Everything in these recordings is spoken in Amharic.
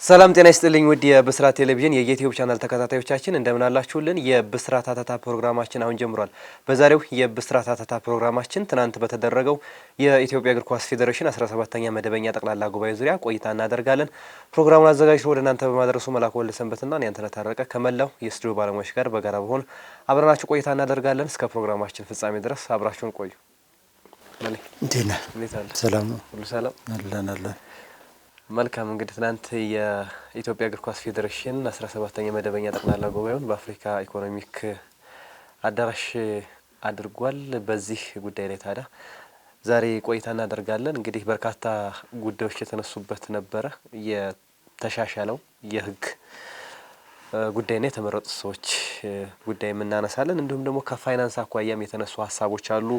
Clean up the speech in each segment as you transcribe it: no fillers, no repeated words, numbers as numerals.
ሰላም ጤና ይስጥልኝ ውድ የብስራት ቴሌቪዥን የዩቲዩብ ቻናል ተከታታዮቻችን እንደምን አላችሁልን? የብስራት አተታ ፕሮግራማችን አሁን ጀምሯል። በዛሬው የብስራት አተታ ፕሮግራማችን ትናንት በተደረገው የኢትዮጵያ እግር ኳስ ፌዴሬሽን 17ኛ መደበኛ ጠቅላላ ጉባኤ ዙሪያ ቆይታ እናደርጋለን። ፕሮግራሙን አዘጋጅቶ ወደ እናንተ በማድረሱ መላኩ ወልደሰንበትና እኔ ታረቀ ከመላው የስቱዲዮ ባለሙያዎች ጋር በጋራ በሆን አብረናችሁ ቆይታ እናደርጋለን። እስከ ፕሮግራማችን ፍጻሜ ድረስ አብራችሁን ቆዩ። ሰላም ነው? ሁሉ ሰላም አለን። መልካም እንግዲህ ትናንት የኢትዮጵያ እግር ኳስ ፌዴሬሽን 17ኛ መደበኛ ጠቅላላ ጉባኤውን በአፍሪካ ኢኮኖሚክ አዳራሽ አድርጓል። በዚህ ጉዳይ ላይ ታዲያ ዛሬ ቆይታ እናደርጋለን። እንግዲህ በርካታ ጉዳዮች የተነሱበት ነበረ። የተሻሻለው የህግ ጉዳይና የተመረጡ ሰዎች ጉዳይ እናነሳለን። እንዲሁም ደግሞ ከፋይናንስ አኳያም የተነሱ ሀሳቦች አሉ።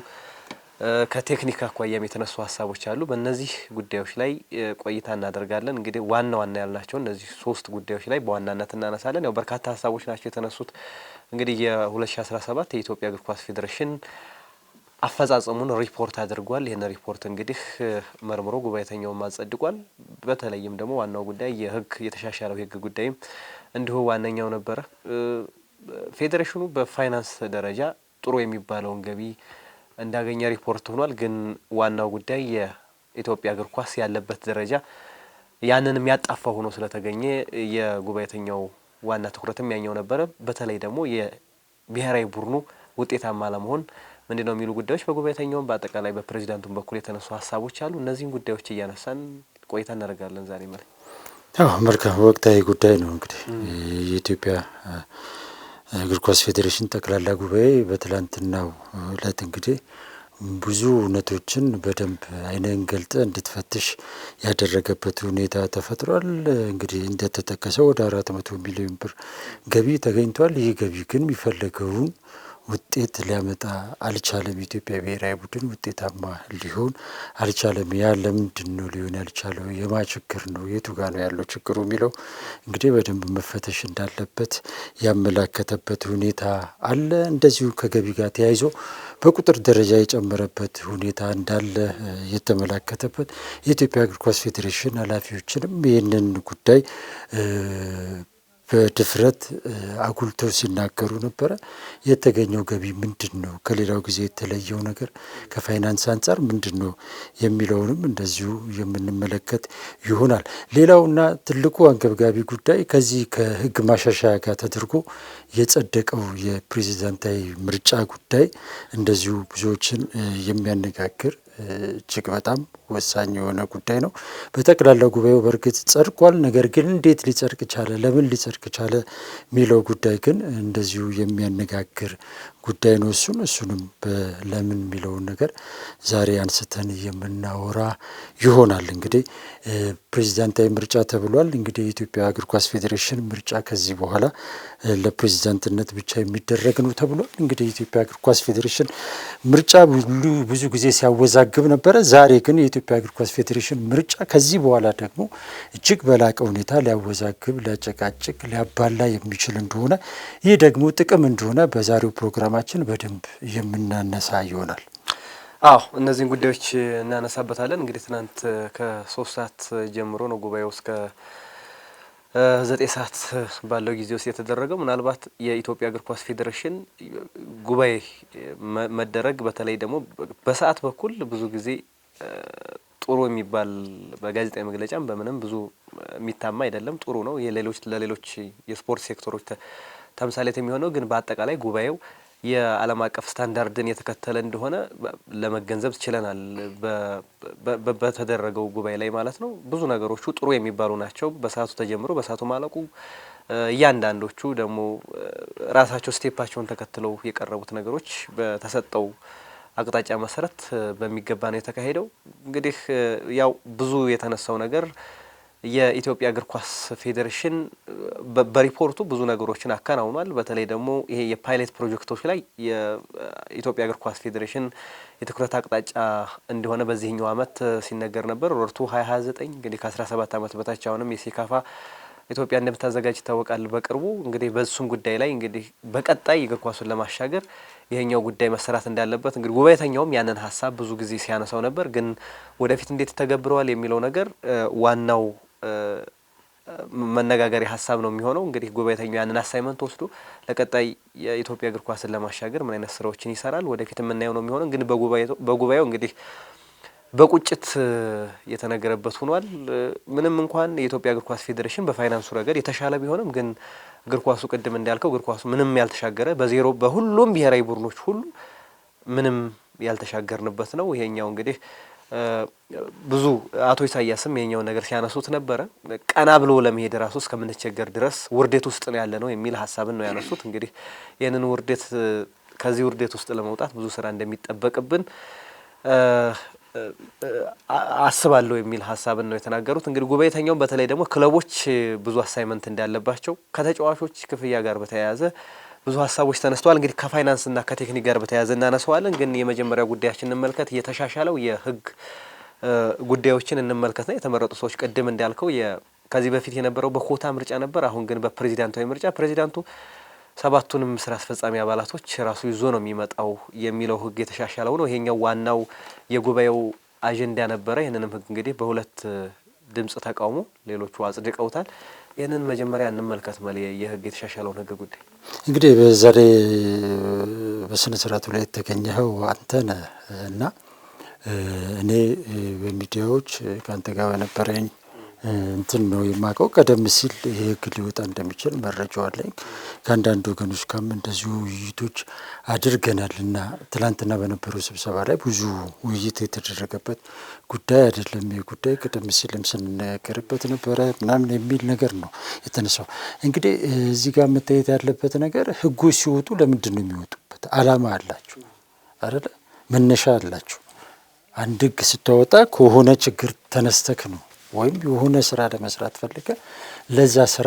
ከቴክኒክ አኳያም የተነሱ ሀሳቦች አሉ። በእነዚህ ጉዳዮች ላይ ቆይታ እናደርጋለን። እንግዲህ ዋና ያልናቸው እነዚህ ሶስት ጉዳዮች ላይ በዋናነት እናነሳለን። ያው በርካታ ሀሳቦች ናቸው የተነሱት። እንግዲህ የ2017 የኢትዮጵያ እግር ኳስ ፌዴሬሽን አፈጻጸሙን ሪፖርት አድርጓል። ይህን ሪፖርት እንግዲህ መርምሮ ጉባኤተኛውን አጸድቋል። በተለይም ደግሞ ዋናው ጉዳይ የተሻሻለው የህግ ጉዳይም እንዲሁ ዋነኛው ነበረ። ፌዴሬሽኑ በፋይናንስ ደረጃ ጥሩ የሚባለውን ገቢ እንዳገኘ ሪፖርት ሆኗል። ግን ዋናው ጉዳይ የኢትዮጵያ እግር ኳስ ያለበት ደረጃ ያንን የሚያጣፋው ሆኖ ስለተገኘ የጉባኤተኛው ዋና ትኩረትም ያኛው ነበረ። በተለይ ደግሞ የብሔራዊ ቡድኑ ውጤታማ ለመሆን ምንድነው የሚሉ ጉዳዮች በጉባኤተኛውም በአጠቃላይ በፕሬዚዳንቱም በኩል የተነሱ ሀሳቦች አሉ። እነዚህን ጉዳዮች እያነሳን ቆይታ እናደርጋለን ዛሬ ማለት መልካም ወቅታዊ ጉዳይ ነው። እንግዲህ የኢትዮጵያ እግር ኳስ ፌዴሬሽን ጠቅላላ ጉባኤ በትላንትናው ዕለት እንግዲህ ብዙ እውነቶችን በደንብ አይነን ገልጠ እንድትፈትሽ ያደረገበት ሁኔታ ተፈጥሯል። እንግዲህ እንደተጠቀሰው ወደ 400 ሚሊዮን ብር ገቢ ተገኝቷል። ይህ ገቢ ግን የሚፈለገውን ውጤት ሊያመጣ አልቻለም። ኢትዮጵያ ብሔራዊ ቡድን ውጤታማ ሊሆን አልቻለም። ያ ለምንድን ነው ሊሆን ያልቻለው? የማ ችግር ነው? የቱ ጋ ነው ያለው ችግሩ የሚለው እንግዲህ በደንብ መፈተሽ እንዳለበት ያመላከተበት ሁኔታ አለ። እንደዚሁ ከገቢ ጋር ተያይዞ በቁጥር ደረጃ የጨመረበት ሁኔታ እንዳለ የተመላከተበት የኢትዮጵያ እግር ኳስ ፌዴሬሽን ኃላፊዎችንም ይህንን ጉዳይ በድፍረት አጉልተው ሲናገሩ ነበረ። የተገኘው ገቢ ምንድን ነው? ከሌላው ጊዜ የተለየው ነገር ከፋይናንስ አንጻር ምንድን ነው የሚለውንም እንደዚሁ የምንመለከት ይሆናል። ሌላውና ትልቁ አንገብጋቢ ጉዳይ ከዚህ ከህግ ማሻሻያ ጋር ተደርጎ የጸደቀው የፕሬዚዳንታዊ ምርጫ ጉዳይ እንደዚሁ ብዙዎችን የሚያነጋግር እጅግ በጣም ወሳኝ የሆነ ጉዳይ ነው። በጠቅላላ ጉባኤው በእርግጥ ጸድቋል። ነገር ግን እንዴት ሊጸድቅ ቻለ፣ ለምን ሊጸድቅ ቻለ የሚለው ጉዳይ ግን እንደዚሁ የሚያነጋግር ጉዳይ ነው። እሱንም ለምን የሚለውን ነገር ዛሬ አንስተን የምናወራ ይሆናል። እንግዲህ ፕሬዚዳንታዊ ምርጫ ተብሏል። እንግዲህ የኢትዮጵያ እግር ኳስ ፌዴሬሽን ምርጫ ከዚህ በኋላ ለፕሬዚዳንትነት ብቻ የሚደረግ ነው ተብሏል። እንግዲህ የኢትዮጵያ እግር ኳስ ፌዴሬሽን ምርጫ ብዙ ጊዜ ሲያወዛግብ ነበረ። ዛሬ ግን የኢትዮጵያ እግር ኳስ ፌዴሬሽን ምርጫ ከዚህ በኋላ ደግሞ እጅግ በላቀ ሁኔታ ሊያወዛግብ፣ ሊያጨቃጭቅ፣ ሊያባላ የሚችል እንደሆነ ይህ ደግሞ ጥቅም እንደሆነ በዛሬው ፕሮግራማችን በደንብ የምናነሳ ይሆናል። እነዚህን ጉዳዮች እናነሳበታለን። እንግዲህ ትናንት ከ3 ሰዓት ጀምሮ ነው ጉባኤው እስከ 9 ሰዓት ባለው ጊዜ ውስጥ የተደረገው። ምናልባት የኢትዮጵያ እግር ኳስ ፌዴሬሽን ጉባኤ መደረግ በተለይ ደግሞ በሰዓት በኩል ብዙ ጊዜ ጥሩ የሚባል በጋዜጣዊ መግለጫም በምንም ብዙ የሚታማ አይደለም። ጥሩ ነው። ለሌሎች የስፖርት ሴክተሮች ተምሳሌት የሚሆነው ግን በአጠቃላይ ጉባኤው የዓለም አቀፍ ስታንዳርድን የተከተለ እንደሆነ ለመገንዘብ ችለናል። በተደረገው ጉባኤ ላይ ማለት ነው። ብዙ ነገሮቹ ጥሩ የሚባሉ ናቸው። በሰዓቱ ተጀምሮ በሰዓቱ ማለቁ፣ እያንዳንዶቹ ደግሞ ራሳቸው ስቴፓቸውን ተከትለው የቀረቡት ነገሮች በተሰጠው አቅጣጫ መሰረት በሚገባ ነው የተካሄደው። እንግዲህ ያው ብዙ የተነሳው ነገር የኢትዮጵያ እግር ኳስ ፌዴሬሽን በሪፖርቱ ብዙ ነገሮችን አከናውኗል። በተለይ ደግሞ ይሄ የፓይለት ፕሮጀክቶች ላይ የኢትዮጵያ እግር ኳስ ፌዴሬሽን የትኩረት አቅጣጫ እንደሆነ በዚህኛው ዓመት ሲነገር ነበር። ሮርቱ 2029 እንግዲህ ከ17 ዓመት በታች አሁንም የሴካፋ ኢትዮጵያ እንደምታዘጋጅ ይታወቃል። በቅርቡ እንግዲህ በሱም ጉዳይ ላይ እንግዲህ በቀጣይ እግር ኳሱን ለማሻገር ይሄኛው ጉዳይ መሰራት እንዳለበት እንግዲህ ጉባኤተኛውም ያንን ሀሳብ ብዙ ጊዜ ሲያነሳው ነበር። ግን ወደፊት እንዴት ተገብረዋል የሚለው ነገር ዋናው መነጋገሪያ ሀሳብ ነው የሚሆነው። እንግዲህ ጉባኤተኛው ያንን አሳይመንት ወስዶ ለቀጣይ የኢትዮጵያ እግር ኳስን ለማሻገር ምን አይነት ስራዎችን ይሰራል ወደፊት የምናየው ነው የሚሆነው። ግን በጉባኤው እንግዲህ በቁጭት የተነገረበት ሆኗል። ምንም እንኳን የኢትዮጵያ እግር ኳስ ፌዴሬሽን በፋይናንሱ ረገድ የተሻለ ቢሆንም ግን እግር ኳሱ ቅድም እንዳልከው እግር ኳሱ ምንም ያልተሻገረ በዜሮ በሁሉም ብሔራዊ ቡድኖች ሁሉ ምንም ያልተሻገርንበት ነው። ይሄኛው እንግዲህ ብዙ አቶ ኢሳያስም ይሄኛው ነገር ሲያነሱት ነበረ። ቀና ብሎ ለመሄድ ራሱ እስከምንቸገር ድረስ ውርደት ውስጥ ነው ያለ ነው የሚል ሀሳብን ነው ያነሱት። እንግዲህ ይህንን ውርደት ከዚህ ውርደት ውስጥ ለመውጣት ብዙ ስራ እንደሚጠበቅብን አስባለሁ የሚል ሀሳብን ነው የተናገሩት። እንግዲህ ጉባኤተኛውም በተለይ ደግሞ ክለቦች ብዙ አሳይመንት እንዳለባቸው ከተጫዋቾች ክፍያ ጋር በተያያዘ ብዙ ሀሳቦች ተነስተዋል። እንግዲህ ከፋይናንስና ከቴክኒክ ጋር በተያያዘ እናነሳዋለን። ግን የመጀመሪያው ጉዳያችን እንመልከት። የተሻሻለው የህግ ጉዳዮችን እንመልከት ነው። የተመረጡ ሰዎች ቅድም እንዳልከው ከዚህ በፊት የነበረው በኮታ ምርጫ ነበር። አሁን ግን በፕሬዚዳንታዊ ምርጫ ፕሬዚዳንቱ 7ቱንም ስራ አስፈጻሚ አባላቶች ራሱ ይዞ ነው የሚመጣው የሚለው ህግ የተሻሻለው ነው። ይሄኛው ዋናው የጉባኤው አጀንዳ ነበረ። ይህንንም ህግ እንግዲህ በሁለት ድምጽ ተቃውሞ ሌሎቹ አጽድቀውታል። ይህንን መጀመሪያ እንመልከት። የህግ የተሻሻለውን ህግ ጉዳይ እንግዲህ በዛሬ በስነ ስርዓቱ ላይ የተገኘኸው አንተ ነህ እና እኔ በሚዲያዎች ከአንተ ጋር በነበረኝ እንትን ነው የማውቀው። ቀደም ሲል ይሄ ህግ ሊወጣ እንደሚችል መረጃው አለኝ። ከአንዳንድ ወገኖች ጋርም እንደዚሁ ውይይቶች አድርገናል እና ትላንትና በነበረው ስብሰባ ላይ ብዙ ውይይት የተደረገበት ጉዳይ አይደለም። ይህ ጉዳይ ቀደም ሲልም ስንነገርበት ነበረ ምናምን የሚል ነገር ነው የተነሳው። እንግዲህ እዚህ ጋር መታየት ያለበት ነገር ህጎች ሲወጡ ለምንድን ነው የሚወጡበት? አላማ አላቸው አይደለ? መነሻ አላቸው። አንድ ህግ ስታወጣ ከሆነ ችግር ተነስተክ ነው ወይም የሆነ ስራ ለመስራት ፈልገ ለዛ ስራ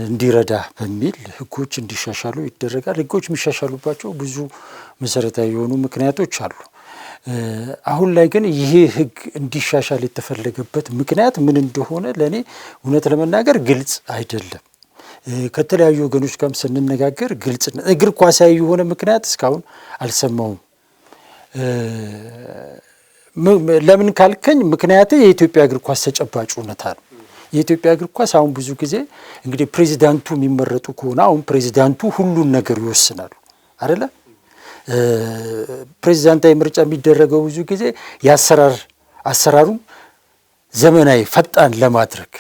እንዲረዳ በሚል ህጎች እንዲሻሻሉ ይደረጋል። ህጎች የሚሻሻሉባቸው ብዙ መሰረታዊ የሆኑ ምክንያቶች አሉ። አሁን ላይ ግን ይሄ ህግ እንዲሻሻል የተፈለገበት ምክንያት ምን እንደሆነ ለእኔ እውነት ለመናገር ግልጽ አይደለም። ከተለያዩ ወገኖች ጋርም ስንነጋገር ግልጽ እግር ኳሳዊ የሆነ ምክንያት እስካሁን አልሰማውም። ለምን ካልከኝ ምክንያት የኢትዮጵያ እግር ኳስ ተጨባጭ እውነታ ነው። የኢትዮጵያ እግር ኳስ አሁን ብዙ ጊዜ እንግዲህ ፕሬዚዳንቱ የሚመረጡ ከሆነ አሁን ፕሬዚዳንቱ ሁሉን ነገር ይወስናሉ አይደለ? ፕሬዚዳንታዊ ምርጫ የሚደረገው ብዙ ጊዜ አሰራሩን ዘመናዊ ፈጣን ለማድረግ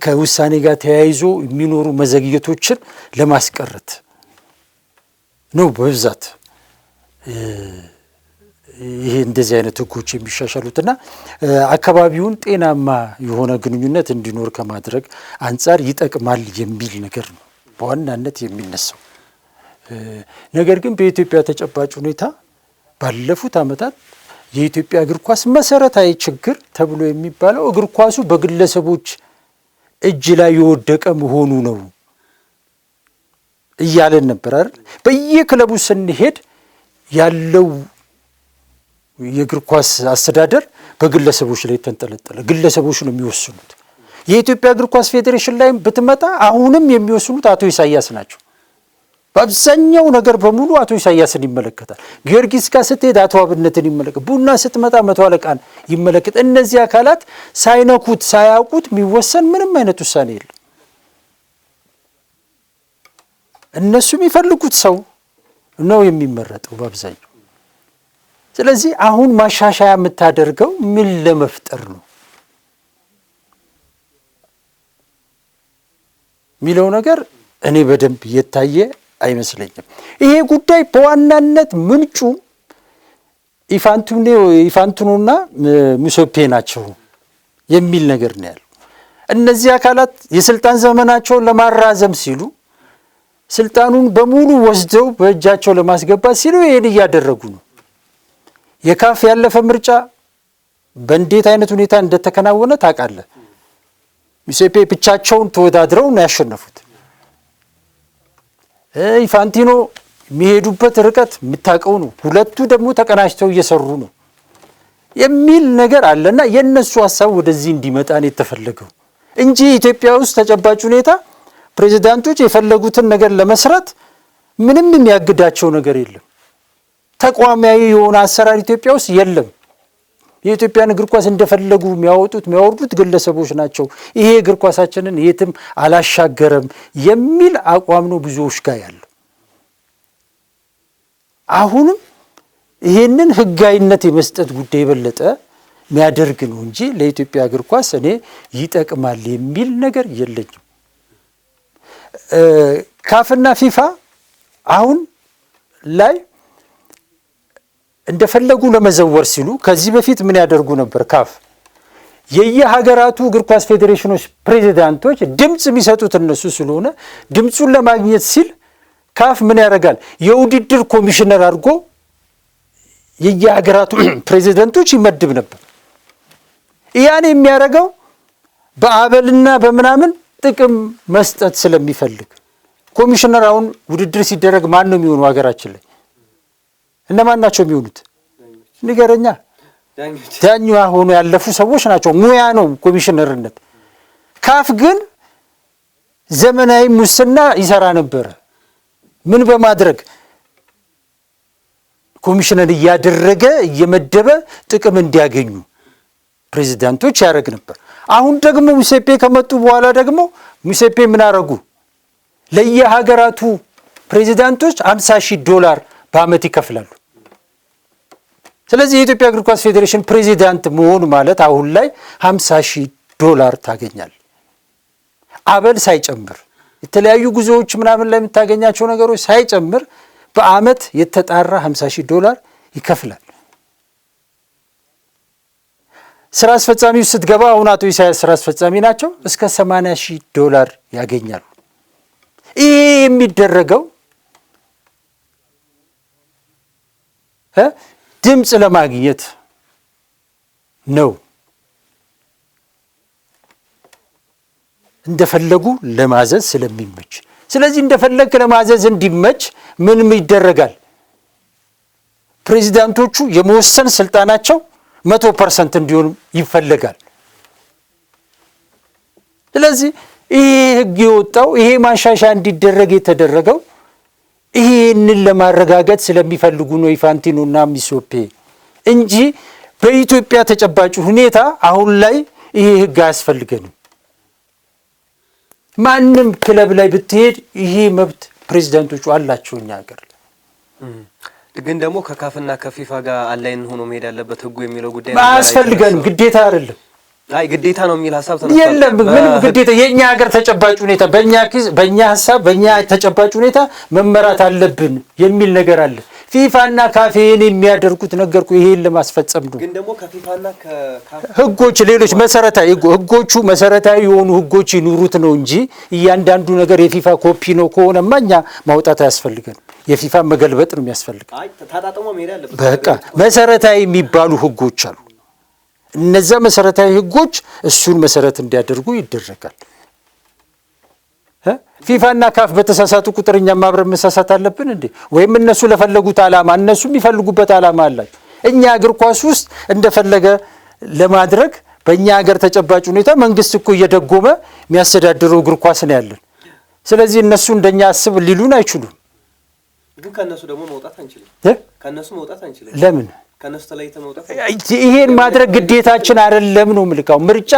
ከውሳኔ ጋር ተያይዞ የሚኖሩ መዘግየቶችን ለማስቀረት ነው በብዛት ይሄ እንደዚህ አይነት ህጎች የሚሻሻሉትና አካባቢውን ጤናማ የሆነ ግንኙነት እንዲኖር ከማድረግ አንጻር ይጠቅማል የሚል ነገር ነው በዋናነት የሚነሳው። ነገር ግን በኢትዮጵያ ተጨባጭ ሁኔታ ባለፉት ዓመታት የኢትዮጵያ እግር ኳስ መሰረታዊ ችግር ተብሎ የሚባለው እግር ኳሱ በግለሰቦች እጅ ላይ የወደቀ መሆኑ ነው እያለን ነበር አይደል? በየክለቡ ስንሄድ ያለው የእግር ኳስ አስተዳደር በግለሰቦች ላይ ተንጠለጠለ። ግለሰቦች ነው የሚወስኑት። የኢትዮጵያ እግር ኳስ ፌዴሬሽን ላይም ብትመጣ አሁንም የሚወስኑት አቶ ኢሳያስ ናቸው። በአብዛኛው ነገር በሙሉ አቶ ኢሳያስን ይመለከታል። ጊዮርጊስ ጋር ስትሄድ አቶ አብነትን ይመለከት፣ ቡና ስትመጣ መቶ አለቃን ይመለከት። እነዚህ አካላት ሳይነኩት ሳያውቁት የሚወሰን ምንም አይነት ውሳኔ የለም። እነሱ የሚፈልጉት ሰው ነው የሚመረጠው በአብዛኛው። ስለዚህ አሁን ማሻሻያ የምታደርገው ምን ለመፍጠር ነው የሚለው ነገር እኔ በደንብ እየታየ አይመስለኝም። ይሄ ጉዳይ በዋናነት ምንጩ ኢፋንቱኖና ሙሴፔ ናቸው የሚል ነገር ነው ያለው። እነዚህ አካላት የስልጣን ዘመናቸውን ለማራዘም ሲሉ ስልጣኑን በሙሉ ወስደው በእጃቸው ለማስገባት ሲሉ ይሄን እያደረጉ ነው። የካፍ ያለፈ ምርጫ በእንዴት አይነት ሁኔታ እንደተከናወነ ታውቃለህ። ሙሴፔ ብቻቸውን ተወዳድረው ነው ያሸነፉት። ኢንፋንቲኖ የሚሄዱበት ርቀት የምታውቀው ነው። ሁለቱ ደግሞ ተቀናጅተው እየሰሩ ነው የሚል ነገር አለና የነሱ ሀሳብ ወደዚህ እንዲመጣ ነው የተፈለገው እንጂ ኢትዮጵያ ውስጥ ተጨባጭ ሁኔታ ፕሬዚዳንቶች የፈለጉትን ነገር ለመስራት ምንም የሚያግዳቸው ነገር የለም። ተቋማዊ የሆነ አሰራር ኢትዮጵያ ውስጥ የለም። የኢትዮጵያን እግር ኳስ እንደፈለጉ የሚያወርዱት ግለሰቦች ናቸው። ይሄ እግር ኳሳችንን የትም አላሻገረም የሚል አቋም ነው ብዙዎች ጋር ያለው። አሁንም ይሄንን ህጋዊነት የመስጠት ጉዳይ የበለጠ የሚያደርግ ነው እንጂ ለኢትዮጵያ እግር ኳስ እኔ ይጠቅማል የሚል ነገር የለኝም። ካፍና ፊፋ አሁን ላይ እንደፈለጉ ለመዘወር ሲሉ ከዚህ በፊት ምን ያደርጉ ነበር? ካፍ የየሀገራቱ እግር ኳስ ፌዴሬሽኖች ፕሬዚዳንቶች ድምፅ የሚሰጡት እነሱ ስለሆነ ድምፁን ለማግኘት ሲል ካፍ ምን ያደርጋል? የውድድር ኮሚሽነር አድርጎ የየሀገራቱ ፕሬዚዳንቶች ይመድብ ነበር። ያን የሚያደርገው በአበልና በምናምን ጥቅም መስጠት ስለሚፈልግ። ኮሚሽነር አሁን ውድድር ሲደረግ ማን ነው የሚሆኑ? ሀገራችን ላይ እነማን ናቸው የሚሆኑት? ንገረኛ። ዳኛ ሆኖ ያለፉ ሰዎች ናቸው። ሙያ ነው ኮሚሽነርነት። ካፍ ግን ዘመናዊ ሙስና ይሰራ ነበረ። ምን በማድረግ ኮሚሽነር እያደረገ እየመደበ ጥቅም እንዲያገኙ ፕሬዚዳንቶች ያደርግ ነበር። አሁን ደግሞ ሙሴፔ ከመጡ በኋላ ደግሞ ሙሴፔ ምን አደረጉ? ለየሀገራቱ ፕሬዚዳንቶች $50,000 በአመት ይከፍላሉ። ስለዚህ የኢትዮጵያ እግር ኳስ ፌዴሬሽን ፕሬዚዳንት መሆን ማለት አሁን ላይ $50,000 ታገኛል፣ አበል ሳይጨምር የተለያዩ ጉዞዎች ምናምን ላይ የምታገኛቸው ነገሮች ሳይጨምር በአመት የተጣራ $50,000 ይከፍላል። ስራ አስፈጻሚው ስትገባ አሁን አቶ ኢሳያስ ስራ አስፈጻሚ ናቸው፣ እስከ $80,000 ያገኛሉ። ይሄ የሚደረገው ድምፅ ለማግኘት ነው። እንደፈለጉ ለማዘዝ ስለሚመች። ስለዚህ እንደፈለግ ለማዘዝ እንዲመች ምንም ይደረጋል? ፕሬዚዳንቶቹ የመወሰን ስልጣናቸው 100% እንዲሆን ይፈልጋል። ስለዚህ ይሄ ህግ የወጣው ይሄ ማሻሻያ እንዲደረግ የተደረገው ይሄንን ለማረጋገጥ ስለሚፈልጉ ነው ኢንፋንቲኖና ሚሶፔ እንጂ በኢትዮጵያ ተጨባጭ ሁኔታ አሁን ላይ ይሄ ህግ አያስፈልገንም። ማንም ክለብ ላይ ብትሄድ ይሄ መብት ፕሬዚዳንቶቹ አላቸው። እኛ ሀገር ግን ደግሞ ከካፍና ከፊፋ ጋር አላይን ሆኖ መሄድ ያለበት ህጉ የሚለው ጉዳይ አያስፈልገንም፣ ግዴታ አይደለም። አይ ግዴታ ነው የሚል ሐሳብ ተነስቷል። የለም ምንም ግዴታ። የኛ ሀገር ተጨባጭ ሁኔታ በእኛ ሐሳብ በእኛ ተጨባጭ ሁኔታ መመራት አለብን የሚል ነገር አለ። ፊፋና ካፌን የሚያደርጉት ነገርኩ ይሄን ለማስፈጸም ነው። ግን ደግሞ ከፊፋና ከካፍ ህጎች ሌሎች መሰረታዊ ህጎቹ መሰረታዊ የሆኑ ህጎች ይኑሩት ነው እንጂ እያንዳንዱ ነገር የፊፋ ኮፒ ነው ከሆነማ እኛ ማውጣት አያስፈልገን። የፊፋ መገልበጥ ነው የሚያስፈልገው። አይ ተጣጣሞ መሄድ አለበት። በቃ መሰረታዊ የሚባሉ ህጎች አሉ። እነዛ መሰረታዊ ህጎች እሱን መሰረት እንዲያደርጉ ይደረጋል። ፊፋና ካፍ በተሳሳቱ ቁጥር እኛም አብረን መሳሳት አለብን እንዴ? ወይም እነሱ ለፈለጉት ዓላማ እነሱ የሚፈልጉበት ዓላማ አላቸው። እኛ እግር ኳስ ውስጥ እንደፈለገ ለማድረግ በእኛ ሀገር ተጨባጭ ሁኔታ መንግስት እኮ እየደጎመ የሚያስተዳድረው እግር ኳስ ነው ያለን። ስለዚህ እነሱ እንደኛ አስብ ሊሉን አይችሉም። ግን ከነሱ ደግሞ መውጣት አንችልም። ከነሱ መውጣት አንችልም። ለምን? ከነሱ ተለይተ መውጣት ይሄን ማድረግ ግዴታችን አይደለም ነው ምልካው። ምርጫ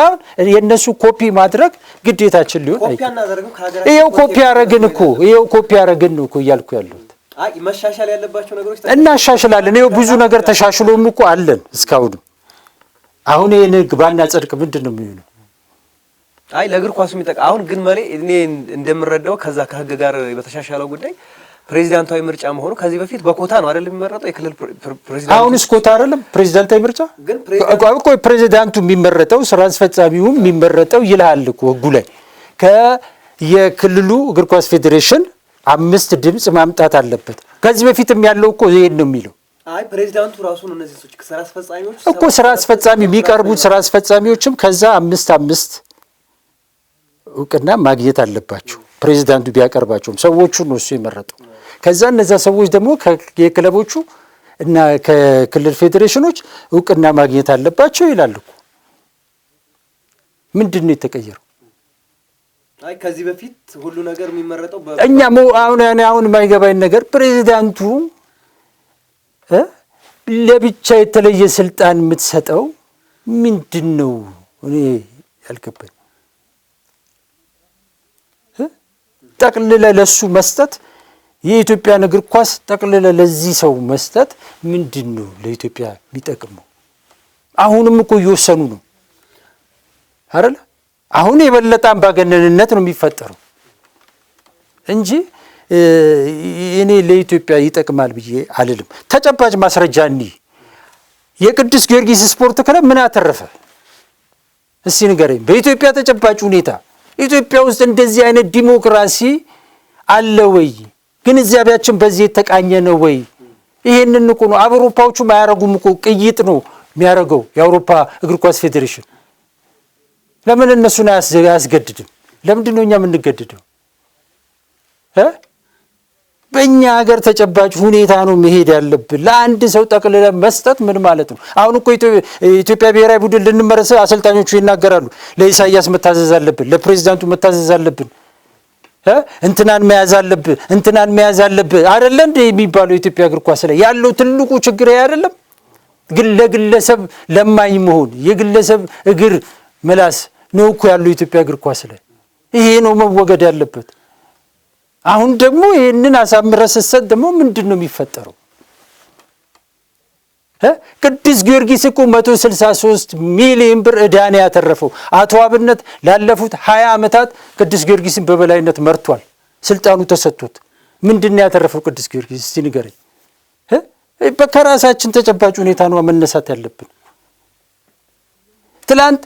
የነሱ ኮፒ ማድረግ ግዴታችን ሊሆን ኮፒ አናደርግም። ከሀገራችን ይሄው ኮፒ ያረግን እኮ ይሄው ኮፒ ያረግን ነው እኮ እያልኩ ያለሁት። አይ መሻሻል ያለባቸው ነገሮች እናሻሽላለን። ይሄው ብዙ ነገር ተሻሽሎም እኮ አለን እስካሁን። አሁን ይሄን ህግ ባናጸድቅ ምንድን ነው የሚሆነው? አይ ለእግር ኳሱ የሚጠቅም አሁን ግን መሌ እኔ እንደምረዳው ከዛ ከህግ ጋር በተሻሻለው ጉዳይ ፕሬዚዳንታዊ ምርጫ መሆኑ ከዚህ በፊት በኮታ ነው አይደል የሚመረጠው የክልል ፕሬዚዳንት። አሁንስ ኮታ አይደለም ፕሬዚዳንታዊ ምርጫ። ግን ፕሬዚዳንቱ የሚመረጠው ስራ አስፈጻሚው የሚመረጠው ይልሃል እኮ ህጉ ላይ ከየክልሉ እግር ኳስ ፌዴሬሽን 5 ድምጽ ማምጣት አለበት። ከዚህ በፊትም ያለው እኮ ይሄን ነው የሚለው። አይ ፕሬዚዳንቱ ራሱ ነው እነዚህ ሰዎች ስራ አስፈጻሚዎች እኮ ስራ አስፈጻሚ የሚቀርቡት ስራ አስፈጻሚዎችም ከዛ 5 እውቅና ማግኘት አለባቸው። ፕሬዚዳንቱ ቢያቀርባቸውም ሰዎቹ ነው እሱ የመረጠው። ከዛ እነዛ ሰዎች ደግሞ ከየክለቦቹ እና ከክልል ፌዴሬሽኖች እውቅና ማግኘት አለባቸው ይላል እኮ። ምንድን ነው የተቀየረው? አይ ከዚህ በፊት ሁሉ ነገር የሚመረጠው እኛ አሁን የማይገባኝ ነገር ፕሬዚዳንቱ ለብቻ የተለየ ስልጣን የምትሰጠው ምንድነው እኔ ያልገባኝ? ጠቅልለ ለሱ መስጠት የኢትዮጵያን እግር ኳስ ጠቅልለ ለዚህ ሰው መስጠት ምንድነው ለኢትዮጵያ የሚጠቅመው? አሁንም እኮ እየወሰኑ ነው አይደል? አሁን የበለጠ አምባገነንነት ነው የሚፈጠረው እንጂ እኔ ለኢትዮጵያ ይጠቅማል ብዬ አልልም። ተጨባጭ ማስረጃ እንይ። የቅዱስ ጊዮርጊስ ስፖርት ክለብ ምን አተረፈ? እስቲ ንገረኝ። በኢትዮጵያ ተጨባጭ ሁኔታ ኢትዮጵያ ውስጥ እንደዚህ አይነት ዲሞክራሲ አለ ወይ? ግንዛቤያችን በዚህ የተቃኘ ነው ወይ? ይሄንን እኮ ነው አውሮፓዎቹ ማያረጉም እኮ ቅይጥ ነው የሚያረገው የአውሮፓ እግር ኳስ ፌዴሬሽን። ለምን እነሱን አያስገድድም? ለምንድን ነው እኛ የምንገድደው? በእኛ ሀገር ተጨባጭ ሁኔታ ነው መሄድ ያለብን። ለአንድ ሰው ጠቅልለ መስጠት ምን ማለት ነው? አሁን እኮ ኢትዮጵያ ብሔራዊ ቡድን ልንመረስ አሰልጣኞቹ ይናገራሉ። ለኢሳያስ መታዘዝ አለብን፣ ለፕሬዚዳንቱ መታዘዝ አለብን፣ እንትናን መያዝ አለብን፣ እንትናን መያዝ አለብን አይደለ እንደ የሚባለው የኢትዮጵያ እግር ኳስ ላይ ያለው ትልቁ ችግር አይደለም? ግን ለግለሰብ ለማኝ መሆን የግለሰብ እግር ምላስ ነው እኮ ያለው የኢትዮጵያ እግር ኳስ ላይ። ይሄ ነው መወገድ ያለበት። አሁን ደግሞ ይሄንን አሳምረህ ስትሰጥ ደግሞ ምንድን ነው የሚፈጠረው? ቅዱስ ጊዮርጊስ እኮ 163 ሚሊዮን ብር ዕዳ ነው ያተረፈው። አቶ አብነት ላለፉት 20 ዓመታት ቅዱስ ጊዮርጊስን በበላይነት መርቷል። ስልጣኑ ተሰጥቶት ምንድን ነው ያተረፈው ቅዱስ ጊዮርጊስ? እስቲ ንገረኝ። ከራሳችን ተጨባጭ ሁኔታ ነው መነሳት ያለብን። ትላንት